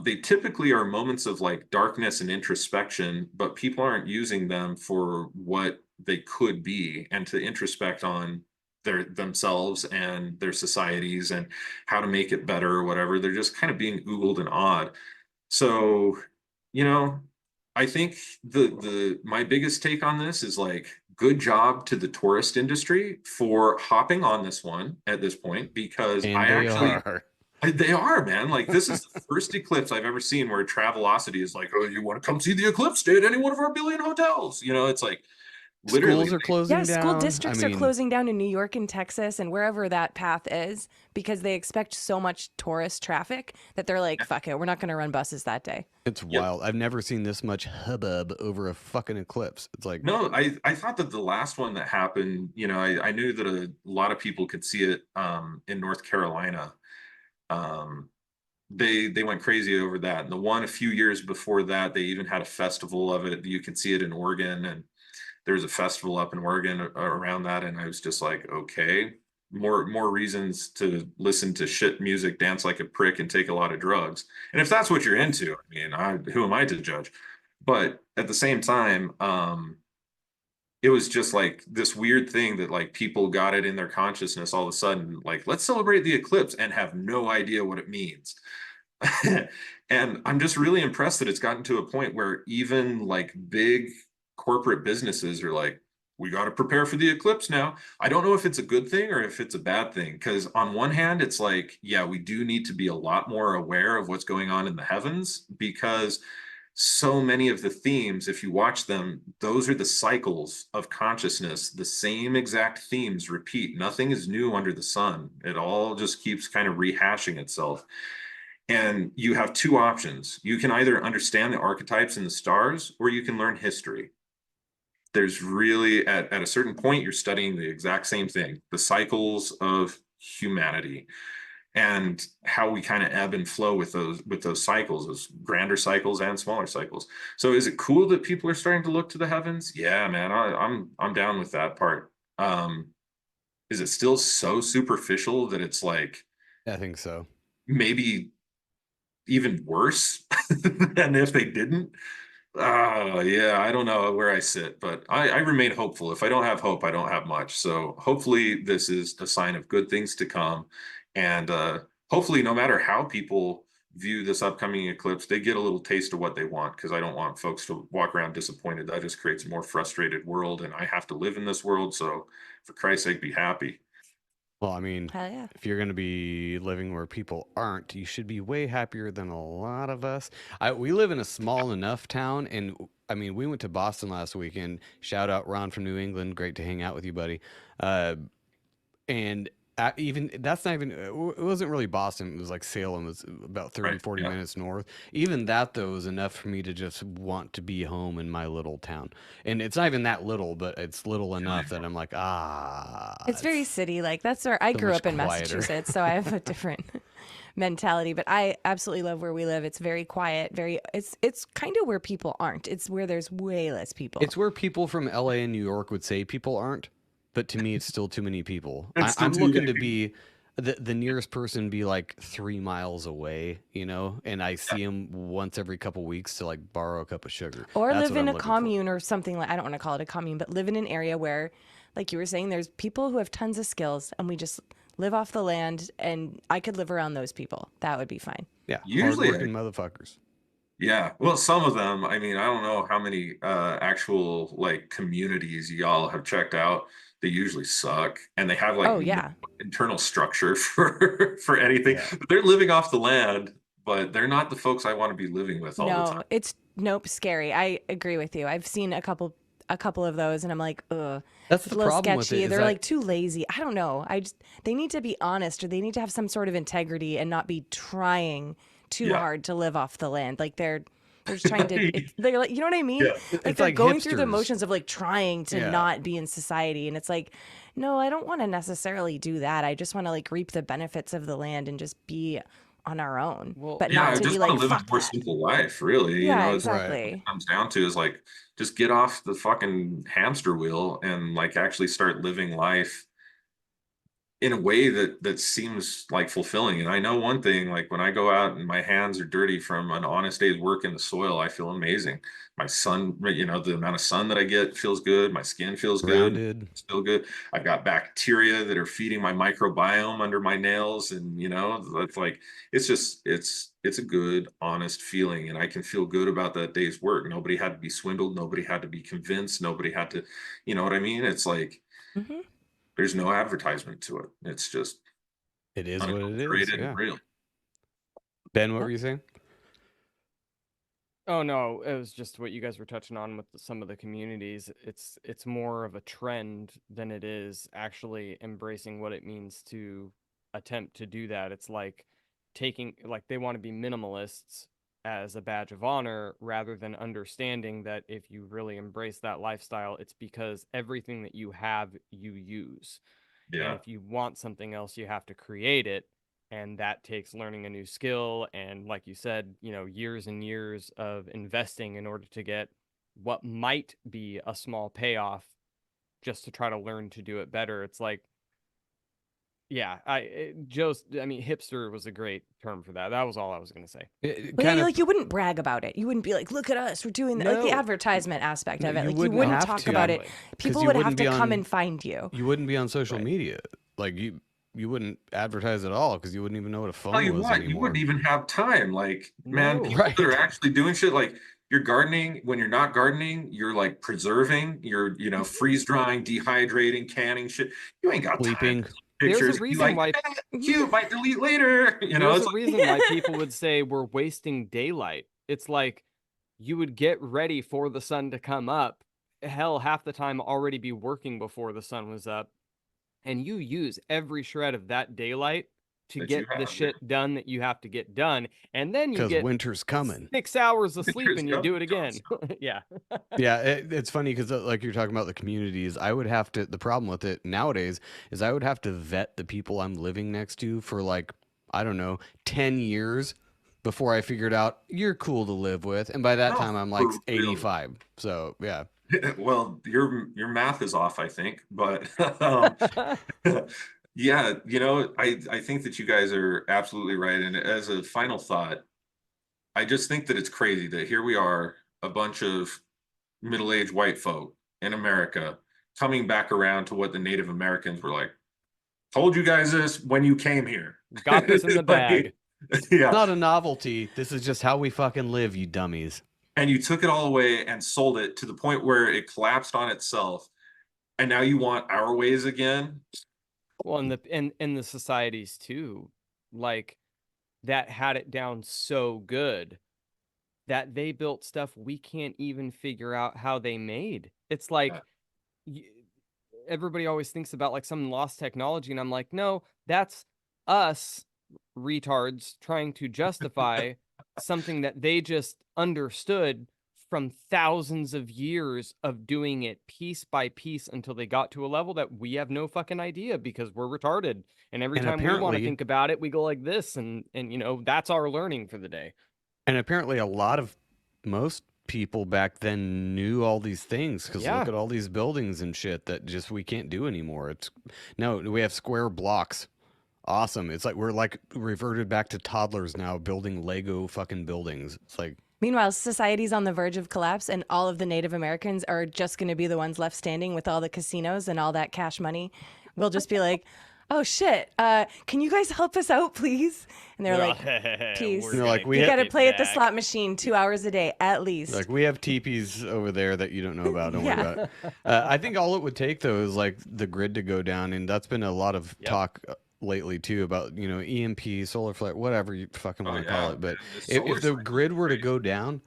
S7: They typically are moments of like darkness and introspection, but people aren't using them for what they could be and to introspect on themselves and their societies and how to make it better or whatever. They're just kind of being oogled and awed. So, you know, I think my biggest take on this is like, good job to the tourist industry for hopping on this one at this point, because
S5: And
S7: they are, man. Like, this is the first eclipse I've ever seen where Travelocity is like, oh, you want to come see the eclipse? Stay at any one of our billion hotels. You know, it's like literally
S5: Schools are closing
S1: Yeah,
S5: down.
S1: school districts
S5: I
S1: are
S5: mean,
S1: closing down in New York and Texas and wherever that path is because they expect so much tourist traffic that they're like, fuck it, we're not going to run buses that day.
S5: It's wild. I've never seen this much hubbub over a fucking eclipse. It's like,
S7: No, I thought that the last one that happened, you know, I knew that a lot of people could see it in North Carolina. They went crazy over that. And the one a few years before that, they even had a festival of it. You could see it in Oregon, and there's a festival up in Oregon around that. And I was just like, okay, more reasons to listen to shit music, dance like a prick, and take a lot of drugs. And if that's what you're into, I mean, who am I to judge? But at the same time, it was just like this weird thing that like people got it in their consciousness all of a sudden, like, let's celebrate the eclipse and have no idea what it means. And I'm just really impressed that it's gotten to a point where even like big corporate businesses are like, we got to prepare for the eclipse now. I don't know if it's a good thing or if it's a bad thing, because on one hand, it's like, yeah, we do need to be a lot more aware of what's going on in the heavens, because so many of the themes, if you watch them, those are the cycles of consciousness. The same exact themes repeat. Nothing is new under the sun. It all just keeps kind of rehashing itself. And you have two options. You can either understand the archetypes in the stars, or you can learn history. There's really, at a certain point, you're studying the exact same thing, the cycles of humanity and how we kind of ebb and flow with those cycles, those grander cycles and smaller cycles. So is it cool that people are starting to look to the heavens? Yeah, man, I'm down with that part. Is it still so superficial that it's like,
S5: I think so.
S7: maybe even worse than if they didn't? Yeah, I don't know where I sit, but I remain hopeful. If I don't have hope, I don't have much. So hopefully this is a sign of good things to come. And hopefully, no matter how people view this upcoming eclipse, they get a little taste of what they want, because I don't want folks to walk around disappointed. That just creates a more frustrated world, and I have to live in this world. So for Christ's sake, be happy.
S5: Well, I mean,
S1: Hell yeah.
S5: if you're going to be living where people aren't, you should be way happier than a lot of us. We live in a small enough town, and I mean, we went to Boston last weekend. Shout out Ron from New England. Great to hang out with you, buddy. And even that's not even it wasn't really Boston. It was like Salem. It was about 30
S7: Right,
S5: 40
S7: yeah.
S5: minutes north. Even that though was enough for me to just want to be home in my little town. And it's not even that little, but it's little enough that I'm like,
S1: It's very city like. That's where I
S5: so
S1: grew
S5: much
S1: up in
S5: quieter.
S1: Massachusetts, so I have a different mentality. But I absolutely love where we live. It's very quiet. It's kind of where people aren't. It's where there's way less people.
S5: It's where people from LA and New York would say people aren't, but to me, it's still too many people.
S7: It's still
S5: I'm
S7: too
S5: looking
S7: many
S5: to be the nearest person be like 3 miles away, you know, and I see them once every couple weeks to like borrow a cup of sugar.
S1: Or
S5: That's
S1: live
S5: what
S1: in
S5: I'm
S1: a
S5: looking for.
S1: commune or something like, I don't want to call it a commune, but live in an area where, like you were saying, there's people who have tons of skills and we just live off the land, and I could live around those people. That would be fine.
S5: Yeah,
S7: Usually,
S5: hardworking motherfuckers.
S7: yeah. Well, some of them, I mean, I don't know how many actual like communities y'all have checked out. They usually suck, and they have like
S1: Oh,
S7: no
S1: yeah.
S7: internal structure for anything.
S5: Yeah.
S7: They're living off the land, but they're not the folks I want to be living with all the
S1: No,
S7: time.
S1: it's nope, scary. I agree with you. I've seen a couple of those, and I'm like, ugh.
S5: That's
S1: It's
S5: the
S1: a little
S5: problem with it.
S1: sketchy.
S5: Is
S1: They're
S5: that-
S1: like too lazy. I don't know. They need to be honest, or they need to have some sort of integrity and not be trying too
S7: Yeah.
S1: hard to live off the land. Like they're just trying to. They're like, you know what I mean?
S7: Yeah.
S1: Like
S5: It's
S1: they're
S5: like
S1: going through the
S5: hipsters.
S1: motions of like trying to
S5: Yeah.
S1: not be in society, and it's like, no, I don't want to necessarily do that. I just want to like reap the benefits of the land and just be on our own,
S4: Well,
S1: but
S7: Yeah,
S1: not
S7: I
S1: to
S7: just
S1: be
S7: want
S1: like,
S7: to live a
S1: fuck
S7: more
S1: that.
S7: simple life, really. You
S1: Yeah,
S7: know, it's what
S1: exactly.
S7: it comes down to is like just get off the fucking hamster wheel and like actually start living life in a way that seems like fulfilling. And I know one thing, like when I go out and my hands are dirty from an honest day's work in the soil, I feel amazing. My sun, you know, the amount of sun that I get feels good. My skin feels good.
S5: Grounded.
S7: It's still good. I got bacteria that are feeding my microbiome under my nails, and you know, it's like it's just it's a good, honest feeling, and I can feel good about that day's work. Nobody had to be swindled. Nobody had to be convinced. Nobody had to, you know what I mean? It's like
S1: Hmm.
S7: there's no advertisement to it. It's just
S5: It is what it is.
S7: unadulterated
S5: Yeah.
S7: and real.
S5: Ben, what were you saying?
S4: Oh no, it was just what you guys were touching on with some of the communities. It's more of a trend than it is actually embracing what it means to attempt to do that. It's like they want to be minimalists as a badge of honor rather than understanding that if you really embrace that lifestyle, it's because everything that you have, you use. And
S7: Yeah.
S4: if you want something else, you have to create it. And that takes learning a new skill. And like you said, you know, years and years of investing in order to get what might be a small payoff just to try to learn to do it better. It's like, yeah, I mean, hipster was a great term for that. That was all I was going to say.
S5: It
S1: Well,
S5: kind of
S1: like you wouldn't brag about it. You wouldn't be like, "Look at us, we're doing that." Like the
S4: No.
S1: advertisement aspect of
S5: No,
S1: it.
S5: you
S1: Like you
S5: wouldn't
S1: wouldn't
S5: have
S1: talk
S5: to.
S1: about it.
S4: Exactly.
S1: People
S5: you
S1: would
S5: wouldn't
S1: have to
S5: be
S1: come
S5: on-
S1: and find you.
S5: you wouldn't be on social
S4: Right.
S5: media. Like you wouldn't advertise at all because you wouldn't even know what a phone
S7: Tell you
S5: was
S7: what, you
S5: anymore.
S7: wouldn't even have time. Like, man,
S4: No.
S7: people that are
S5: Right.
S7: actually doing shit like you're gardening. When you're not gardening, you're like preserving, you're, you know, freeze drying, dehydrating, canning shit. You ain't got time.
S5: Sleeping.
S7: to take
S4: There's a
S7: Pictures. Be
S4: reason
S7: like,
S4: why
S7: cute, might delete later. You know,
S4: there's
S7: it's
S4: a
S7: like,
S4: reason why people would say we're wasting daylight. It's like you would get ready for the sun to come up. Hell, half the time already be working before the sun was up. And you use every shred of that daylight to
S7: That
S4: get
S7: you
S4: the
S7: have,
S4: shit done that you have to get done. And then you
S5: Because
S4: get
S5: winter's coming.
S4: 6 hours of
S7: Winter's
S4: sleep and you do it
S7: coming.
S4: again. Yeah.
S5: Yeah, it's funny because like you're talking about the communities, I would have to. The problem with it nowadays is I would have to vet the people I'm living next to for like I don't know 10 years before I figured out you're cool to live with, and by that
S7: No,
S5: time I'm like
S7: for real.
S5: 85. So yeah,
S7: well, your math is off, I think, but yeah, you know, I think that you guys are absolutely right. And as a final thought, I just think that it's crazy that here we are, a bunch of middle-aged white folk in America coming back around to what the Native Americans were like. Told you guys this when you came here.
S4: Got this in the
S7: Like,
S4: bag.
S7: yeah.
S5: not a novelty. This is just how we fucking live, you dummies.
S7: And you took it all away and sold it to the point where it collapsed on itself. And now you want our ways again?
S4: Well, and the societies too, like that had it down so good that they built stuff we can't even figure out how they made. It's like y- everybody always thinks about like some lost technology, and I'm like, no, that's us retards trying to justify something that they just understood from thousands of years of doing it piece by piece until they got to a level that we have no fucking idea because we're retarded. And every
S5: And
S4: time we want to
S5: apparently,
S4: think about it, we go like this, and that's our learning for the day.
S5: and apparently, a lot of most people back then knew all these things because
S4: Yeah.
S5: look at all these buildings and shit that just we can't do anymore. It's no, we have square blocks. Awesome. It's like we're like reverted back to toddlers now building Lego fucking buildings. It's like
S1: Meanwhile, society's on the verge of collapse, and all of the Native Americans are just going to be the ones left standing with all the casinos and all that cash money. We'll just be like, "Oh shit! Can you guys help us out, please?" And they're like, "Peace."
S4: We're
S5: You know, like,
S4: gonna
S5: we
S1: "You
S5: have-
S1: got to
S4: get
S1: play at the
S4: back.
S1: slot machine 2 hours a day at least."
S5: like we have teepees over there that you don't know about. Don't
S1: Yeah.
S5: worry about it. I think all it would take though is like the grid to go down, and that's been a lot of
S4: Yep.
S5: talk lately too about EMP, solar flare, whatever you fucking want to call it. But
S7: man,
S5: if the
S7: solar's
S5: grid were to
S7: crazy.
S5: go down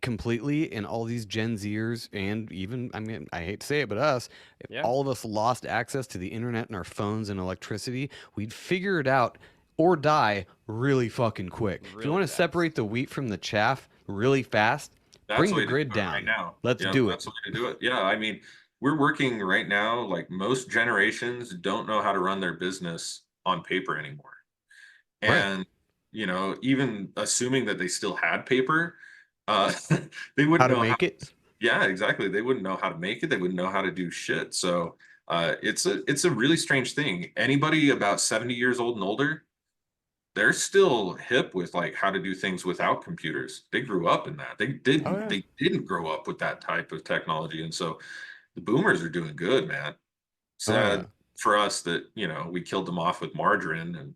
S5: completely, and all these Gen Zers, and even I mean I hate to say it, but us, if
S4: Yeah.
S5: all of us lost access to the internet and our phones and electricity, we'd figure it out or die really fucking quick. If you
S4: Really
S5: want to
S4: fast.
S5: separate the wheat from the chaff really fast,
S7: That's
S5: bring
S7: the
S5: the
S7: way to
S5: grid
S7: do it
S5: down.
S7: right now.
S5: Let's
S7: Yeah,
S5: do it.
S7: that's the way to do it. Yeah, I mean, we're working right now. Like most generations don't know how to run their business on paper anymore.
S5: Right.
S7: And even assuming that they still had paper, they wouldn't
S5: How to
S7: know
S5: make it?
S7: Yeah, exactly. They wouldn't know how to make it. They wouldn't know how to do shit. So it's a really strange thing. Anybody about 70 years old and older, they're still hip with like how to do things without computers. They grew up in that.
S5: Oh, yeah.
S7: They didn't grow up with that type of technology. And so the boomers are doing good, man. Sad
S5: yeah.
S7: for us that, we killed them off with margarine and,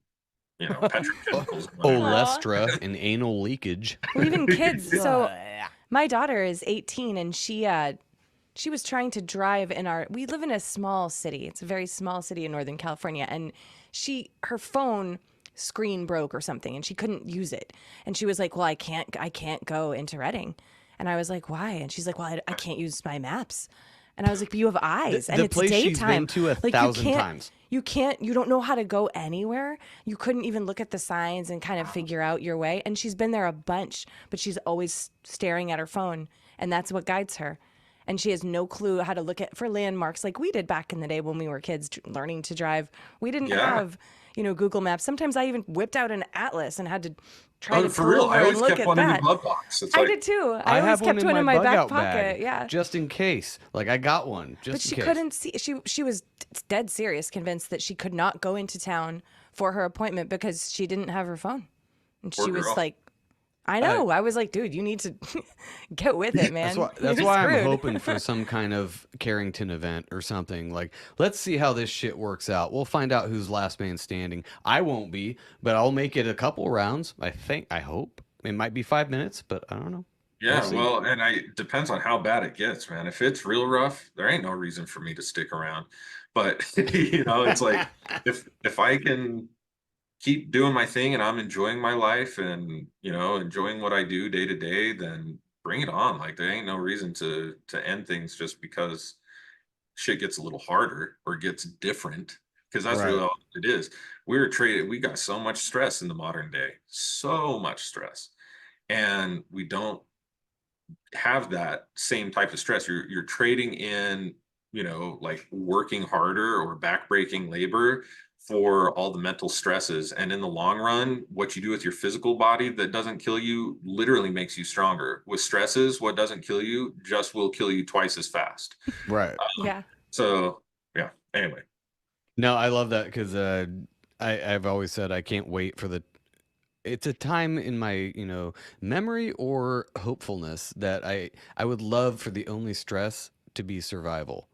S7: petrochemicals. and
S5: Oh,
S7: whatever.
S5: Olestra and anal leakage.
S1: Well, even kids. So
S4: Yeah.
S1: my daughter is 18, and she was trying to drive we live in a small city. It's a very small city in Northern California, and her phone screen broke or something, and she couldn't use it. And she was like, "Well, I can't go into Reading." And I was like, "Why?" And she's like, "Well, I can't use my maps." And I was like, "But you have eyes, and
S5: the
S1: it's
S5: place
S1: daytime.
S5: she's been to 1,000 times.
S1: You don't know how to go anywhere. You couldn't even look at the signs and kind of figure out your way." And she's been there a bunch, but she's always staring at her phone, and that's what guides her. And she has no clue how to look for landmarks like we did back in the day when we were kids learning to drive. We didn't
S7: Yeah.
S1: have, Google Maps. Sometimes I even whipped out an atlas and had to try
S7: Oh,
S1: to
S7: for
S1: pull
S7: real.
S1: over
S7: I always
S1: and look
S7: kept
S1: at
S7: one in
S1: that.
S7: the glove box. It's
S1: I
S7: like,
S1: did too. I always
S5: have
S1: kept one in my
S5: bug
S1: back
S5: out
S1: pocket.
S5: bag,
S1: Yeah.
S5: just in case. Like I got one just
S1: But
S5: in
S1: she
S5: case.
S1: couldn't see. She was dead serious, convinced that she could not go into town for her appointment because she didn't have her phone. And
S7: Poor
S1: she was
S7: girl.
S1: like, I know. I was like, dude, you need to get with it, man.
S5: That's
S1: You're
S5: why I'm
S1: screwed.
S5: hoping for some kind of Carrington event or something. Like, let's see how this shit works out. We'll find out who's last man standing. I won't be, but I'll make it a couple rounds. I hope. It might be 5 minutes, but I don't know.
S7: yeah,
S5: We'll see.
S7: well, and depends on how bad it gets, man. If it's real rough, there ain't no reason for me to stick around. But it's like if I can keep doing my thing and I'm enjoying my life and enjoying what I do day to day, then bring it on. Like there ain't no reason to end things just because shit gets a little harder or gets different. Because that's really
S5: Right.
S7: all it is. We got so much stress in the modern day, so much stress. And we don't have that same type of stress. You're trading in, like working harder or backbreaking labor for all the mental stresses. And in the long run, what you do with your physical body that doesn't kill you literally makes you stronger. With stresses, what doesn't kill you just will kill you twice as fast.
S5: Right.
S1: Yeah.
S7: So yeah, anyway.
S5: No, I love that because I've always said I can't wait for it's a time in my memory or hopefulness that I would love for the only stress to be survival.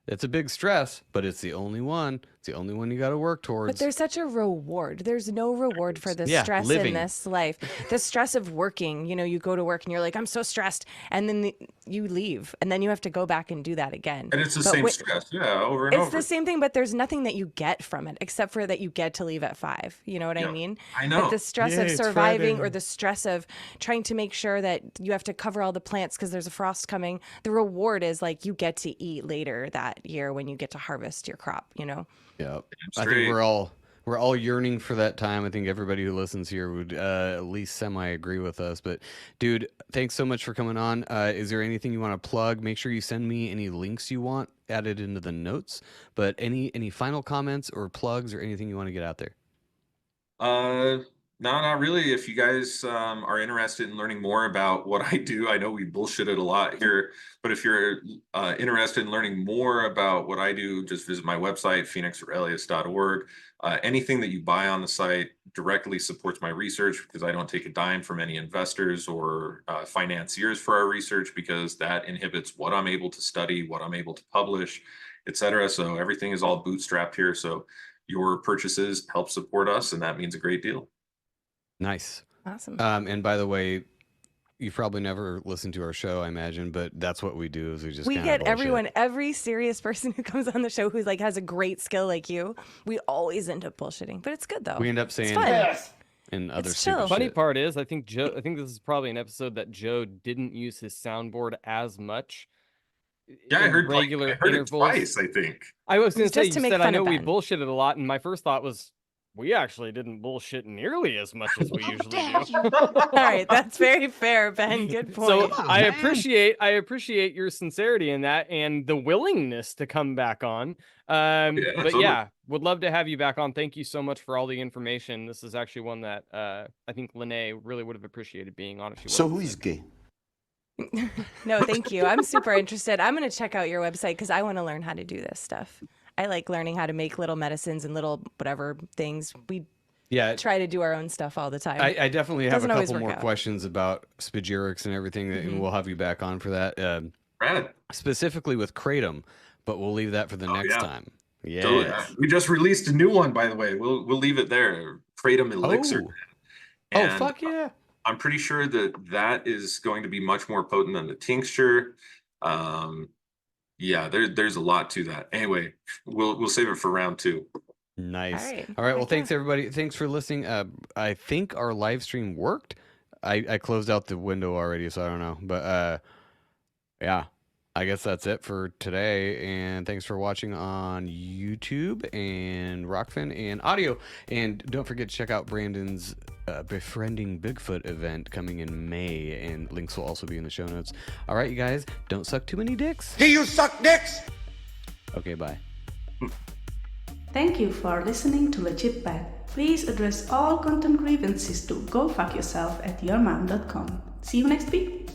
S5: It's a big stress, but it's the only one. It's the only one you got to work towards.
S1: But there's such a reward. There's no reward for the
S5: Yeah,
S1: stress
S5: living.
S1: in this life. The stress of working, you go to work and you're like, I'm so stressed. And then you leave and then you have to go back and do that again.
S7: And it's the
S1: But
S7: same
S1: wi-
S7: stress. Yeah, over and
S1: It's
S7: over.
S1: the same thing, but there's nothing that you get from it except for that you get to leave at 5. You know what I
S7: Yeah,
S1: mean?
S7: I know.
S1: But the stress
S5: Yay,
S1: of
S5: it's
S1: surviving
S5: Friday.
S1: or the stress of trying to make sure that you have to cover all the plants because there's a frost coming, the reward is like you get to eat later that year when you get to harvest your crop,
S5: Yeah, I
S7: straight.
S5: think we're all yearning for that time. I think everybody who listens here would at least semi agree with us. But dude, thanks so much for coming on. Is there anything you want to plug? Make sure you send me any links you want added into the notes. But any final comments or plugs or anything you want to get out there?
S7: No, not really. If you guys are interested in learning more about what I do, I know we bullshitted a lot here, but if you're interested in learning more about what I do, just visit my website, phoenixaurelius.org. Anything that you buy on the site directly supports my research because I don't take a dime from any investors or financiers for our research because that inhibits what I'm able to study, what I'm able to publish, etc. So everything is all bootstrapped here. So your purchases help support us, and that means a great deal.
S5: Nice.
S1: Awesome.
S5: And by the way, you've probably never listened to our show, I imagine, but that's what we do is we just
S1: We
S5: kinda
S1: get
S5: bullshit.
S1: everyone, every serious person who comes on the show who's like has a great skill like you. We always end up bullshitting, but it's good though.
S5: We end up
S1: It's
S5: saying
S1: fun.
S5: and other
S1: It's
S5: stupid
S1: chill.
S4: Funny
S5: shit.
S4: part is, I think this is probably an episode that Joe didn't use his soundboard as much.
S7: Yeah, I
S4: in
S7: heard
S4: regular
S7: I heard it
S4: intervals.
S7: twice, I think.
S4: I was going
S1: It's
S4: to say,
S1: just to
S4: you
S1: make
S4: said, I
S1: fun
S4: know
S1: of
S4: we
S1: Ben.
S4: bullshitted a lot, and my first thought was, we actually didn't bullshit nearly as much as we usually do.
S1: All right, that's very fair, Ben. Good point.
S4: So I appreciate your sincerity in that and the willingness to come back on. But
S7: totally.
S4: yeah, would love to have you back on. Thank you so much for all the information. This is actually one that I think Lene really would have appreciated being on if she
S2: So
S4: wasn't
S2: who is
S4: sick.
S2: gay?
S1: No, thank you. I'm super interested. I'm going to check out your website because I want to learn how to do this stuff. I like learning how to make little medicines and little whatever things. We
S5: Yeah,
S1: try to do our own stuff all the time.
S5: I definitely have a
S1: Doesn't always
S5: couple
S1: work
S5: more
S1: out.
S5: questions about spagyrics and everything, and we'll have you back on for that.
S7: Rad.
S5: Specifically with kratom, but we'll leave that for the next
S7: yeah.
S5: time. Yeah.
S7: Totally. We just released a new one, by the way. We'll leave it there. Kratom elixir.
S5: Oh,
S7: And
S5: fuck yeah.
S7: I'm pretty sure that is going to be much more potent than the tincture. Yeah, there's a lot to that. Anyway, we'll save it for round 2.
S5: Nice.
S1: All right.
S5: All right. Well,
S1: Okay.
S5: thanks everybody. Thanks for listening. I think our live stream worked. I closed out the window already, so I don't know. But yeah, I guess that's it for today. And thanks for watching on YouTube and Rockfin and audio. And don't forget to check out Brandon's Befriending Bigfoot event coming in May. And links will also be in the show notes. All right, you guys, don't suck too many dicks.
S2: Do you suck dicks?
S5: Okay, bye.
S8: Thank you for listening to Legit Bad. Please address all content grievances to gofuckyourself@yourmom.com. See you next week.